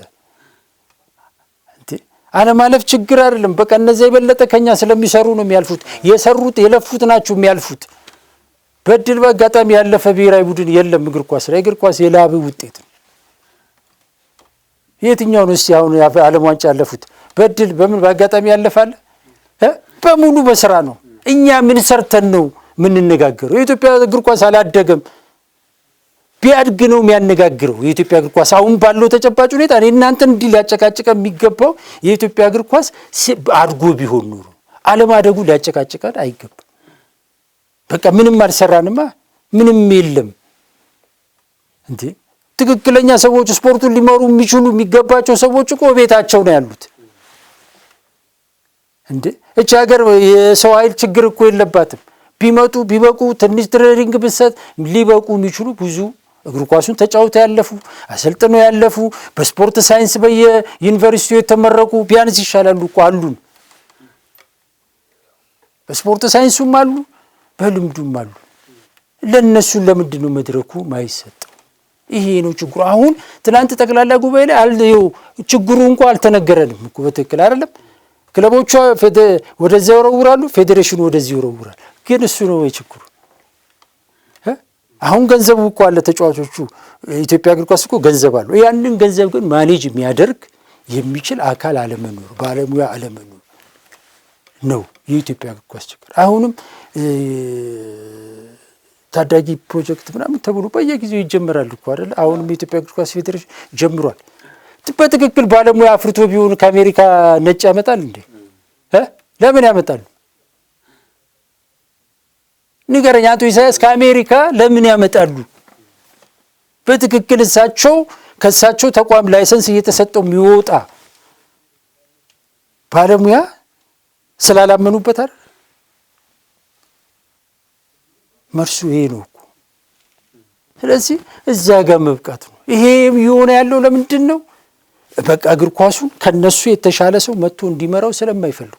አለማለፍ ችግር አይደለም። በቃ እነዚያ የበለጠ ከኛ ስለሚሰሩ ነው የሚያልፉት። የሰሩት የለፉት ናቸው የሚያልፉት። በድል በአጋጣሚ ያለፈ ብሔራዊ ቡድን የለም እግር ኳስ ላይ። እግር ኳስ የላብ ውጤት ነው። የትኛው ነው እስቲ አሁን ዓለም ዋንጫ ያለፉት? በድል በምን በአጋጣሚ ያለፋል? በሙሉ በስራ ነው። እኛ ምን ሰርተን ነው የምንነጋገረው? የኢትዮጵያ እግር ኳስ አላደገም። ቢያድግ ነው የሚያነጋግረው የኢትዮጵያ እግር ኳስ። አሁን ባለው ተጨባጭ ሁኔታ እኔ እናንተ እንዲህ ሊያጨቃጭቀ የሚገባው የኢትዮጵያ እግር ኳስ አድጎ ቢሆን ኖሮ አለማደጉ ሊያጨቃጭቀን አይገባም። በቃ ምንም አልሰራንማ፣ ምንም የለም እንዴ። ትክክለኛ ሰዎች ስፖርቱን ሊመሩ የሚችሉ የሚገባቸው ሰዎች እኮ ቤታቸው ነው ያሉት እንዴ። እቺ ሀገር የሰው ኃይል ችግር እኮ የለባትም። ቢመጡ ቢበቁ ትንሽ ትሬኒንግ ብሰጥ ሊበቁ የሚችሉ ብዙ እግር ኳሱን ተጫውተው ያለፉ አሰልጥነው ያለፉ በስፖርት ሳይንስ በየዩኒቨርሲቲው የተመረቁ ቢያንስ ይሻላሉ እኮ አሉን። በስፖርት ሳይንሱም አሉ፣ በልምዱም አሉ። ለነሱ ለምንድን ነው መድረኩ ማይሰጠው? ይሄ ነው ችግሩ። አሁን ትናንት ጠቅላላ ጉባኤ ላይ ችግሩ እንኳን አልተነገረንም እኮ በትክክል አይደለም። ክለቦቹ ወደዚያ ይወረውራሉ፣ ፌዴሬሽኑ ወደዚህ ይወረውራል። ግን እሱ ነው የችግሩ። አሁን ገንዘቡ እኮ አለ። ተጫዋቾቹ ኢትዮጵያ እግር ኳስ እኮ ገንዘብ አለው። ያንን ገንዘብ ግን ማኔጅ የሚያደርግ የሚችል አካል አለመኖር፣ ባለሙያ አለመኖር ነው የኢትዮጵያ እግር ኳስ ችግር። አሁንም ታዳጊ ፕሮጀክት ምናምን ተብሎ በየጊዜው ይጀምራል እኮ አይደል? አሁንም የኢትዮጵያ እግር ኳስ ፌዴሬሽን ጀምሯል። በትክክል ባለሙያ አፍርቶ ቢሆን ከአሜሪካ ነጭ ያመጣል እንዴ? ለምን ያመጣሉ? ንገረኝ አቶ ኢሳያስ፣ ከአሜሪካ ለምን ያመጣሉ? በትክክል ከእሳቸው ተቋም ላይሰንስ እየተሰጠው የሚወጣ ባለሙያ ስላላመኑበት አይደል? መርሱ ይሄ ነው እኮ። ስለዚህ እዛ ጋር መብቃት ነው። ይሄ የሆነ ያለው ለምንድን ነው? በቃ እግር ኳሱን ከነሱ የተሻለ ሰው መጥቶ እንዲመራው ስለማይፈልጉ።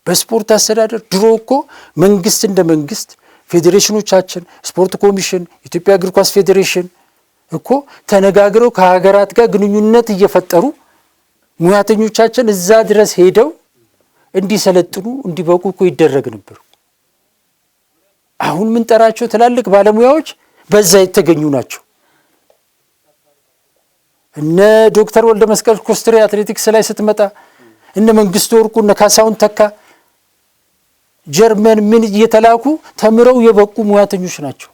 በስፖርት አስተዳደር ድሮ እኮ መንግስት እንደ መንግስት ፌዴሬሽኖቻችን፣ ስፖርት ኮሚሽን፣ ኢትዮጵያ እግር ኳስ ፌዴሬሽን እኮ ተነጋግረው ከሀገራት ጋር ግንኙነት እየፈጠሩ ሙያተኞቻችን እዛ ድረስ ሄደው እንዲሰለጥኑ እንዲበቁ እኮ ይደረግ ነበር። አሁን ምን ጠራቸው ትላልቅ ባለሙያዎች በዛ የተገኙ ናቸው። እነ ዶክተር ወልደ መስቀል ኮስትሬ አትሌቲክስ ላይ ስትመጣ እነ መንግስቱ ወርቁ እነ ካሳሁን ተካ ጀርመን ምን እየተላኩ ተምረው የበቁ ሙያተኞች ናቸው።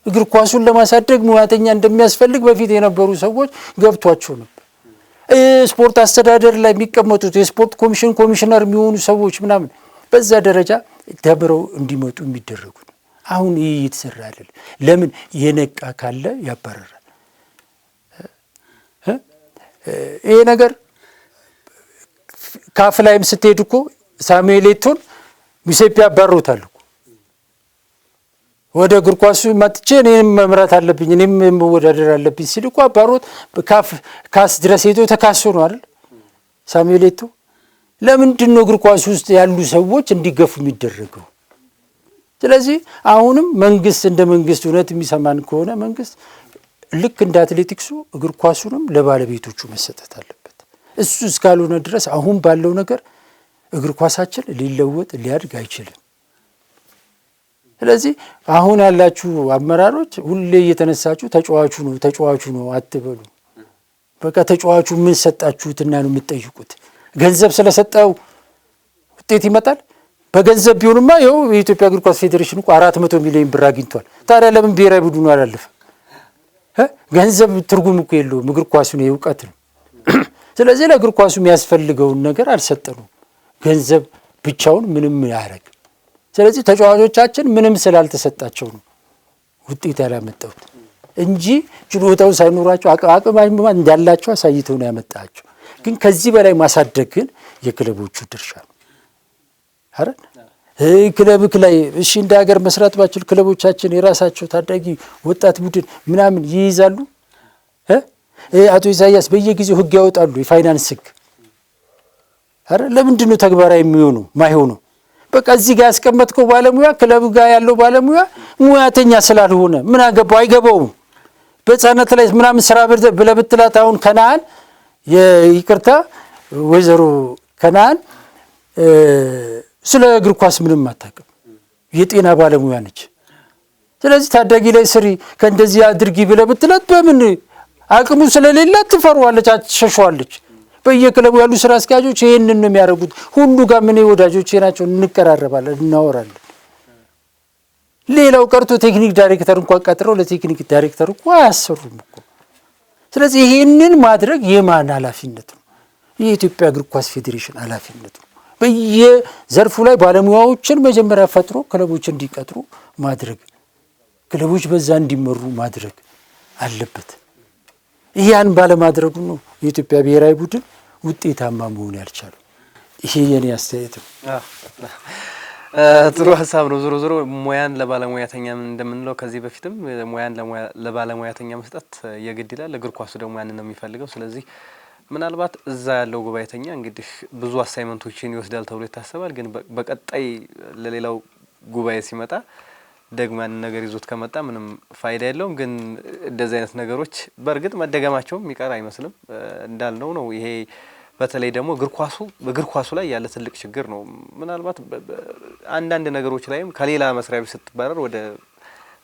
እግር ኳሱን ለማሳደግ ሙያተኛ እንደሚያስፈልግ በፊት የነበሩ ሰዎች ገብቷቸው ነበር። ስፖርት አስተዳደር ላይ የሚቀመጡት የስፖርት ኮሚሽን ኮሚሽነር የሚሆኑ ሰዎች ምናምን በዛ ደረጃ ተምረው እንዲመጡ የሚደረጉ ነው። አሁን ይህ እየተሰራ አይደለም። ለምን? የነቃ ካለ ያባረራል። ይሄ ነገር ካፍ ላይም ስትሄድ እኮ ሳሙኤል ኤቶን ሙሴፔ ያባሩታል እኮ። ወደ እግር ኳሱ መጥቼ እኔም መምራት አለብኝ እኔም መወዳደር አለብኝ ሲል እኮ አባሮት ካስ ድረስ ሄዶ ተካሶ ነው አይደል ሳሙኤል ኤቶ። ለምንድን ነው እግር ኳሱ ውስጥ ያሉ ሰዎች እንዲገፉ የሚደረገው? ስለዚህ አሁንም መንግስት እንደ መንግስት እውነት የሚሰማን ከሆነ መንግስት ልክ እንደ አትሌቲክሱ እግር ኳሱንም ለባለቤቶቹ መሰጠት አለበት። እሱ እስካልሆነ ድረስ አሁን ባለው ነገር እግር ኳሳችን ሊለወጥ ሊያድግ አይችልም። ስለዚህ አሁን ያላችሁ አመራሮች ሁሌ እየተነሳችሁ ተጫዋቹ ነው አትበሉ። በቃ ተጫዋቹ ምን ሰጣችሁትና ነው የምትጠይቁት? ገንዘብ ስለሰጠው ውጤት ይመጣል? በገንዘብ ቢሆንማ ይኸው የኢትዮጵያ እግር ኳስ ፌዴሬሽን እኮ 400 ሚሊዮን ብር አግኝቷል። ታዲያ ለምን ብሔራዊ ቡድኑ አላለፈም? ገንዘብ ትርጉም እኮ የለውም። እግር ኳሱ ነው እውቀት ነው። ስለዚህ ለእግር ኳሱ የሚያስፈልገውን ነገር አልሰጠኑም። ገንዘብ ብቻውን ምንም ያደርግ። ስለዚህ ተጫዋቾቻችን ምንም ስላልተሰጣቸው ነው ውጤት ያላመጣሁት እንጂ ችሎታው ሳይኖራቸው አቅም እንዳላቸው አሳይተው ነው ያመጣቸው። ግን ከዚህ በላይ ማሳደግ ግን የክለቦቹ ድርሻ ነው አይደል? ክለብክ ላይ እሺ እንደ ሀገር መስራት ባችል ክለቦቻችን የራሳቸው ታዳጊ ወጣት ቡድን ምናምን ይይዛሉ። አቶ ኢሳያስ በየጊዜው ህግ ያወጣሉ፣ የፋይናንስ ህግ አይደል? ለምንድን ነው ተግባራዊ የሚሆነው ማይሆነው? በቃ እዚህ ጋር ያስቀመጥከው ባለሙያ ክለብ ጋር ያለው ባለሙያ ሙያተኛ ስላልሆነ ምን አገባው? አይገባውም። በህፃናት ላይ ምናምን ስራ ብለህ ብትላት አሁን ከነአን ይቅርታ ወይዘሮ ከነአን ስለ እግር ኳስ ምንም አታውቅም። የጤና ባለሙያ ነች። ስለዚህ ታዳጊ ላይ ስሪ ከእንደዚህ አድርጊ ብለህ ብትላት በምን አቅሙ ስለሌላት ትፈሯለች፣ አትሸሸዋለች። በየክለቡ ያሉ ስራ አስኪያጆች ይሄንን ነው የሚያደርጉት። ሁሉ ጋር ምን ወዳጆቼ ናቸው፣ እንቀራረባለን፣ እናወራለን። ሌላው ቀርቶ ቴክኒክ ዳይሬክተር እንኳን ቀጥረው ለቴክኒክ ዳይሬክተር እኮ አያሰሩም እኮ። ስለዚህ ይሄንን ማድረግ የማን ኃላፊነት ነው? የኢትዮጵያ እግር ኳስ ፌዴሬሽን ኃላፊነት ነው። በየዘርፉ ላይ ባለሙያዎችን መጀመሪያ ፈጥሮ ክለቦች እንዲቀጥሩ ማድረግ፣ ክለቦች በዛ እንዲመሩ ማድረግ አለበት። ያን ባለማድረጉ ነው የኢትዮጵያ ብሔራዊ ቡድን ውጤታማ መሆን ያልቻለው። ይሄ የኔ አስተያየት ነው። ጥሩ ሀሳብ ነው። ዞሮ ዞሮ ሙያን ለባለሙያተኛ እንደምንለው ከዚህ በፊትም ሙያን ለባለሙያተኛ መስጠት የግድ ይላል። እግር ኳሱ ደግሞ ያንን ነው የሚፈልገው። ስለዚህ ምናልባት እዛ ያለው ጉባኤተኛ እንግዲህ ብዙ አሳይመንቶችን ይወስዳል ተብሎ ይታሰባል። ግን በቀጣይ ለሌላው ጉባኤ ሲመጣ ደግሞ ያንን ነገር ይዞት ከመጣ ምንም ፋይዳ የለውም። ግን እንደዚህ አይነት ነገሮች በእርግጥ መደገማቸውም የሚቀር አይመስልም። እንዳልነው ነው። ይሄ በተለይ ደግሞ እግር ኳሱ ላይ ያለ ትልቅ ችግር ነው። ምናልባት አንዳንድ ነገሮች ላይም ከሌላ መስሪያ ቤት ስትባረር ወደ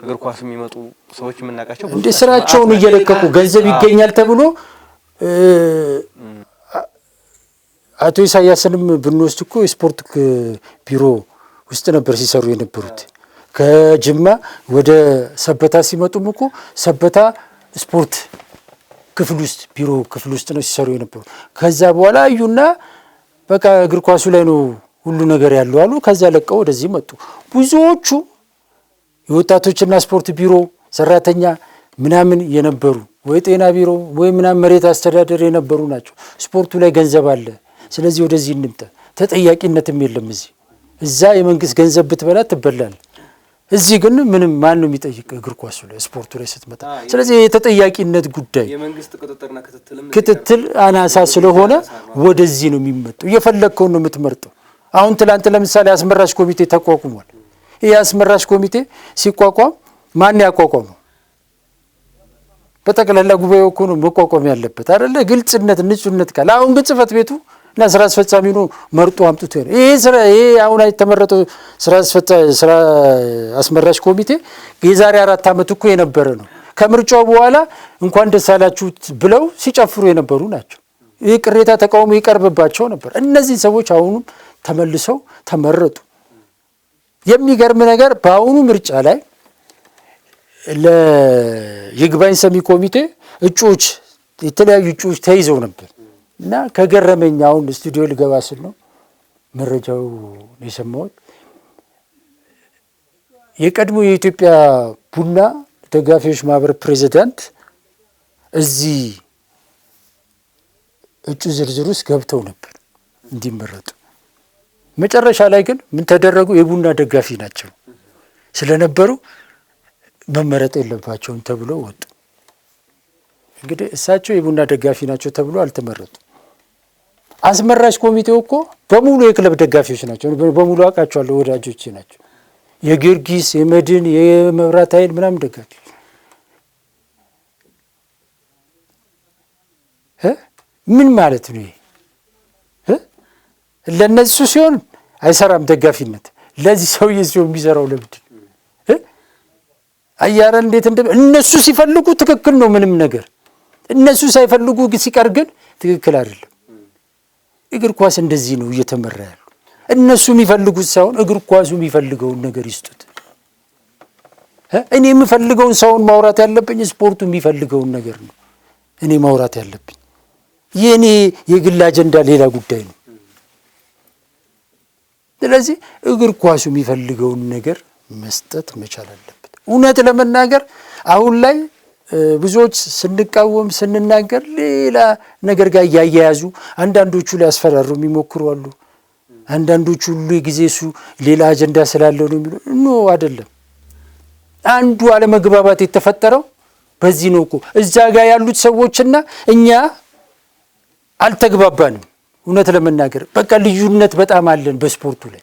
እግር ኳሱ የሚመጡ ሰዎች የምናውቃቸው እንደ ስራቸውን እየለቀቁ ገንዘብ ይገኛል ተብሎ አቶ ኢሳያስንም ብንወስድ እኮ የስፖርት ቢሮ ውስጥ ነበር ሲሰሩ የነበሩት። ከጅማ ወደ ሰበታ ሲመጡም እኮ ሰበታ ስፖርት ክፍል ውስጥ ቢሮ ክፍል ውስጥ ነው ሲሰሩ የነበሩ። ከዛ በኋላ አዩና በቃ እግር ኳሱ ላይ ነው ሁሉ ነገር ያለው አሉ። ከዛ ለቀው ወደዚህ መጡ። ብዙዎቹ የወጣቶችና ስፖርት ቢሮ ሰራተኛ ምናምን የነበሩ ወይ ጤና ቢሮ ወይ ምናምን መሬት አስተዳደር የነበሩ ናቸው። ስፖርቱ ላይ ገንዘብ አለ፣ ስለዚህ ወደዚህ እንምጣ። ተጠያቂነትም የለም እዚህ። እዛ የመንግስት ገንዘብ ብትበላ ትበላል እዚህ ግን ምንም ማን ነው የሚጠይቅ እግር ኳሱ ላይ ስፖርቱ ላይ ስትመጣ። ስለዚህ የተጠያቂነት ጉዳይ የመንግስት ቁጥጥርና ክትትል አናሳ ስለሆነ ወደዚህ ነው የሚመጣው። እየፈለግከውን ነው የምትመርጠው። አሁን ትላንት ለምሳሌ አስመራጭ ኮሚቴ ተቋቁሟል። ይሄ አስመራጭ ኮሚቴ ሲቋቋም ማን ያቋቋመው? በጠቅላላ ጉባኤው እኮ ነው መቋቋም ያለበት አይደለ? ግልጽነት፣ ንጹህነት ካለ አሁን ግን ጽህፈት ቤቱ እና ስራ አስፈጻሚ ነው መርጦ አምጥቶ ነው ይሄ አሁን የተመረጠው ስራ አስመራጭ ኮሚቴ የዛሬ 4 ዓመት እኮ የነበረ ነው። ከምርጫው በኋላ እንኳን ደስ አላችሁት ብለው ሲጨፍሩ የነበሩ ናቸው። ይህ ቅሬታ ተቃውሞ ይቀርብባቸው ነበር። እነዚህ ሰዎች አሁንም ተመልሰው ተመረጡ። የሚገርም ነገር በአሁኑ ምርጫ ላይ ለይግባኝ ሰሚ ኮሚቴ እጩዎች የተለያዩ እጩዎች ተይዘው ነበር እና ከገረመኝ አሁን ስቱዲዮ ልገባ ስል ነው መረጃው የሰማሁት። የቀድሞ የኢትዮጵያ ቡና ደጋፊዎች ማህበር ፕሬዚዳንት እዚህ እጩ ዝርዝር ውስጥ ገብተው ነበር እንዲመረጡ። መጨረሻ ላይ ግን ምን ተደረጉ? የቡና ደጋፊ ናቸው ስለነበሩ መመረጥ የለባቸውም ተብሎ ወጡ። እንግዲህ እሳቸው የቡና ደጋፊ ናቸው ተብሎ አልተመረጡ። አስመራጭ ኮሚቴው እኮ በሙሉ የክለብ ደጋፊዎች ናቸው። በሙሉ አውቃቸዋለሁ፣ ወዳጆቼ ናቸው። የጊዮርጊስ፣ የመድን፣ የመብራት ኃይል ምናምን ደጋፊ ምን ማለት ነው? ለነሱ ሲሆን አይሰራም ደጋፊነት። ለዚህ ሰውዬ ሲሆን የሚሰራው ለምንድን አያረ እንዴት እነሱ ሲፈልጉ ትክክል ነው ምንም ነገር፣ እነሱ ሳይፈልጉ ሲቀር ግን ትክክል አይደለም። እግር ኳስ እንደዚህ ነው እየተመራ ያለው። እነሱ የሚፈልጉት ሳይሆን እግር ኳሱ የሚፈልገውን ነገር ይስጡት። እኔ የምፈልገውን ሳይሆን ማውራት ያለብኝ ስፖርቱ የሚፈልገውን ነገር ነው እኔ ማውራት ያለብኝ። የኔ የግል አጀንዳ ሌላ ጉዳይ ነው። ስለዚህ እግር ኳሱ የሚፈልገውን ነገር መስጠት መቻል አለበት። እውነት ለመናገር አሁን ላይ ብዙዎች ስንቃወም ስንናገር ሌላ ነገር ጋር እያያያዙ አንዳንዶቹ ሊያስፈራሩ የሚሞክሩ አሉ። አንዳንዶቹ ሁሉ የጊዜ እሱ ሌላ አጀንዳ ስላለው ነው የሚሉ ኖ አይደለም። አንዱ አለመግባባት የተፈጠረው በዚህ ነው እኮ እዛ ጋር ያሉት ሰዎችና እኛ አልተግባባንም። እውነት ለመናገር በቃ ልዩነት በጣም አለን በስፖርቱ ላይ።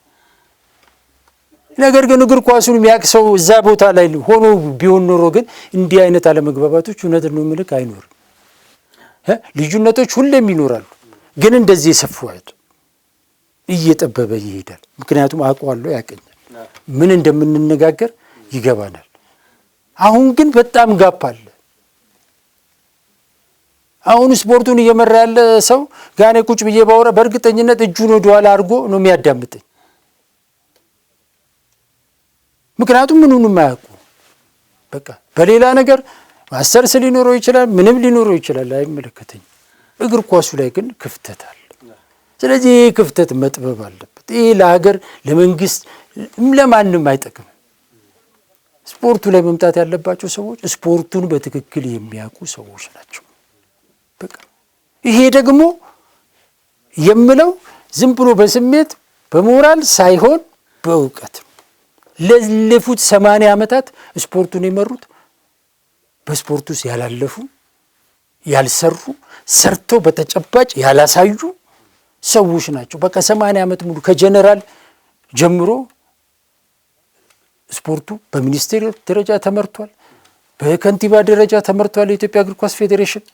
ነገር ግን እግር ኳሱን የሚያውቅ ሰው እዛ ቦታ ላይ ሆኖ ቢሆን ኖሮ ግን እንዲህ አይነት አለመግባባቶች እውነት ነው ምልክ አይኖርም። ልዩነቶች ሁሌም ይኖራሉ፣ ግን እንደዚህ የሰፉ አይደል፣ እየጠበበ ይሄዳል። ምክንያቱም አውቀዋለሁ፣ ያቀኛል፣ ምን እንደምንነጋገር ይገባናል። አሁን ግን በጣም ጋፕ አለ። አሁን ስፖርቱን እየመራ ያለ ሰው ጋኔ ቁጭ ብዬ ባወራ በእርግጠኝነት እጁን ወደኋላ አድርጎ ነው የሚያዳምጠኝ። ምክንያቱም ምኑንም አያውቁ። በቃ በሌላ ነገር ማስተርስ ሊኖረው ይችላል፣ ምንም ሊኖረው ይችላል፣ አይመለከተኝም። እግር ኳሱ ላይ ግን ክፍተት አለ። ስለዚህ ይህ ክፍተት መጥበብ አለበት። ይህ ለሀገር፣ ለመንግስት፣ ለማንም አይጠቅም። ስፖርቱ ላይ መምጣት ያለባቸው ሰዎች ስፖርቱን በትክክል የሚያውቁ ሰዎች ናቸው። በቃ ይሄ ደግሞ የምለው ዝም ብሎ በስሜት በሞራል ሳይሆን በእውቀት ለለፉት 80 ዓመታት ስፖርቱን የመሩት በስፖርቱ ውስጥ ያላለፉ ያልሰሩ ሰርተው በተጨባጭ ያላሳዩ ሰዎች ናቸው። በቃ 80 ዓመት ሙሉ ከጀነራል ጀምሮ ስፖርቱ በሚኒስቴር ደረጃ ተመርቷል፣ በከንቲባ ደረጃ ተመርቷል። የኢትዮጵያ እግር ኳስ ፌዴሬሽን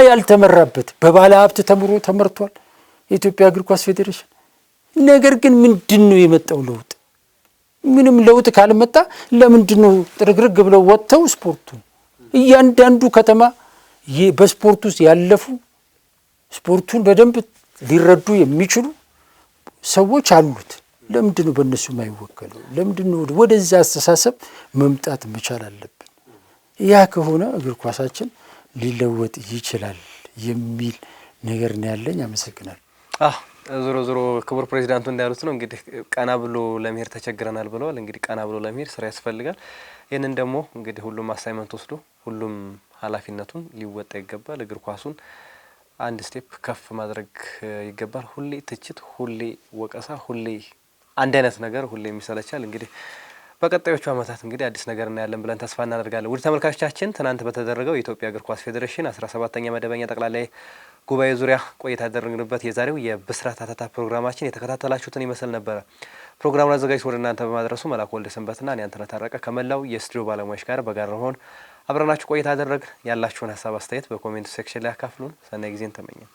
ያልተመራበት በባለ ሀብት ተመርቷል የኢትዮጵያ እግር ኳስ ፌዴሬሽን። ነገር ግን ምንድነው የመጣው ለውጥ? ምንም ለውጥ ካልመጣ ለምንድነው ጥርግርግ ብለው ወጥተው ስፖርቱ እያንዳንዱ ከተማ በስፖርት ውስጥ ያለፉ ስፖርቱን በደንብ ሊረዱ የሚችሉ ሰዎች አሉት። ለምንድነው በእነሱ የማይወከለው? ለምንድነው ወደዛ አስተሳሰብ መምጣት መቻል አለብን። ያ ከሆነ እግር ኳሳችን ሊለወጥ ይችላል የሚል ነገር ነው ያለኝ። አመሰግናለሁ። ዞሮ ዞሮ ክቡር ፕሬዚዳንቱ እንዳሉት ነው እንግዲህ ቀና ብሎ ለመሄድ ተቸግረናል ብለዋል። እንግዲህ ቀና ብሎ ለመሄድ ስራ ያስፈልጋል። ይህንን ደግሞ እንግዲህ ሁሉም አሳይመንት ወስዶ ሁሉም ኃላፊነቱን ሊወጣ ይገባል። እግር ኳሱን አንድ ስቴፕ ከፍ ማድረግ ይገባል። ሁሌ ትችት፣ ሁሌ ወቀሳ፣ ሁሌ አንድ አይነት ነገር ሁሌ የሚሰለቻል። እንግዲህ በቀጣዮቹ ዓመታት እንግዲህ አዲስ ነገር እናያለን ብለን ተስፋ እናደርጋለን። ውድ ተመልካቾቻችን ትናንት በተደረገው የኢትዮጵያ እግር ኳስ ፌዴሬሽን 17ኛ መደበኛ ጠቅላላ ጉባኤ ዙሪያ ቆይታ ያደረግንበት የዛሬው የብስራት አተታ ፕሮግራማችን የተከታተላችሁትን ይመስል ነበረ። ፕሮግራሙን አዘጋጅቶ ወደ እናንተ በማድረሱ መላኩ ወልደ ሰንበትና እኔ አንተነህ ታረቀ ከመላው የስቱዲዮ ባለሙያዎች ጋር በጋራ በመሆን አብረናችሁ ቆይታ አደረግን። ያላችሁን ሀሳብ አስተያየት በኮሜንት ሴክሽን ላይ አካፍሉን። ሰናይ ጊዜን ተመኘን።